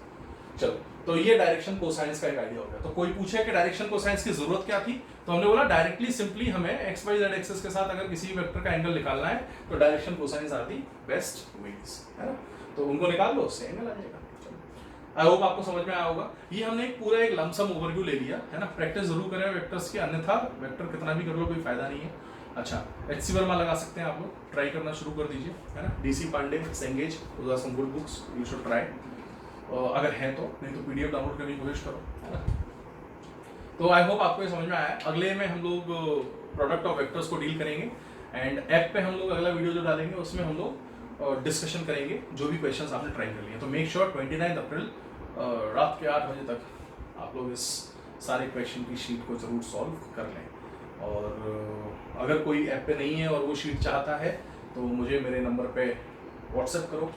S1: चलो, तो ये डायरेक्शन कोसाइंस का एक आइडिया हो गया। तो कोई पूछे कि डायरेक्शन कोसाइंस की जरूरत क्या थी, तो हमने बोला डायरेक्टली सिंपली हमें एक्स वाई जेड एक्सिस के साथ अगर किसी वेक्टर का एंगल निकालना है तो direction cosines are the best ways, है ना। तो उनको निकाल लो, उससे एंगल आ जाएगा। आई होप आपको समझ में आया होगा। ये हमने एक पूरा एक लमसम ओवरव्यू ले लिया, है ना। प्रैक्टिस जरूर करें वेक्टर्स की, अन्यथा वेक्टर कितना भी कर लो कोई फायदा नहीं है। अच्छा, HC वर्मा लगा सकते हैं आप लोग, ट्राई करना शुरू कर दीजिए, है ना। DC Pande, Cengage, some good books, you should try, अगर है तो, नहीं तो PDF डाउनलोड करने की कोशिश करो, है ना। तो आई होप आपको ये समझ में आया। अगले में हम लोग प्रोडक्ट ऑफ वेक्टर्स को डील करेंगे, एंड ऐप पे हम लोग अगला वीडियो जो डालेंगे उसमें हम लोग डिस्कशन करेंगे जो भी क्वेश्चंस आपने ट्राई कर लिए। तो मेक श्योर 29 अप्रैल रात के 8 बजे तक आप लोग इस सारे क्वेश्चन की शीट को ज़रूर सॉल्व कर लें। और अगर कोई ऐप पे नहीं है और वो शीट चाहता है तो मुझे मेरे नंबर पे व्हाट्सएप करो।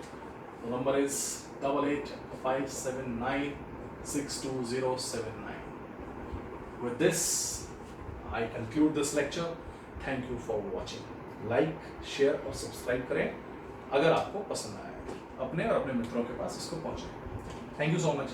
S1: तो number is 8857962079। With this, I conclude this lecture. Thank you for watching. Like, share और सब्सक्राइब करें। अगर आपको पसंद आया अपने और अपने मित्रों के पास इसको पहुंचाएं। Thank you so much.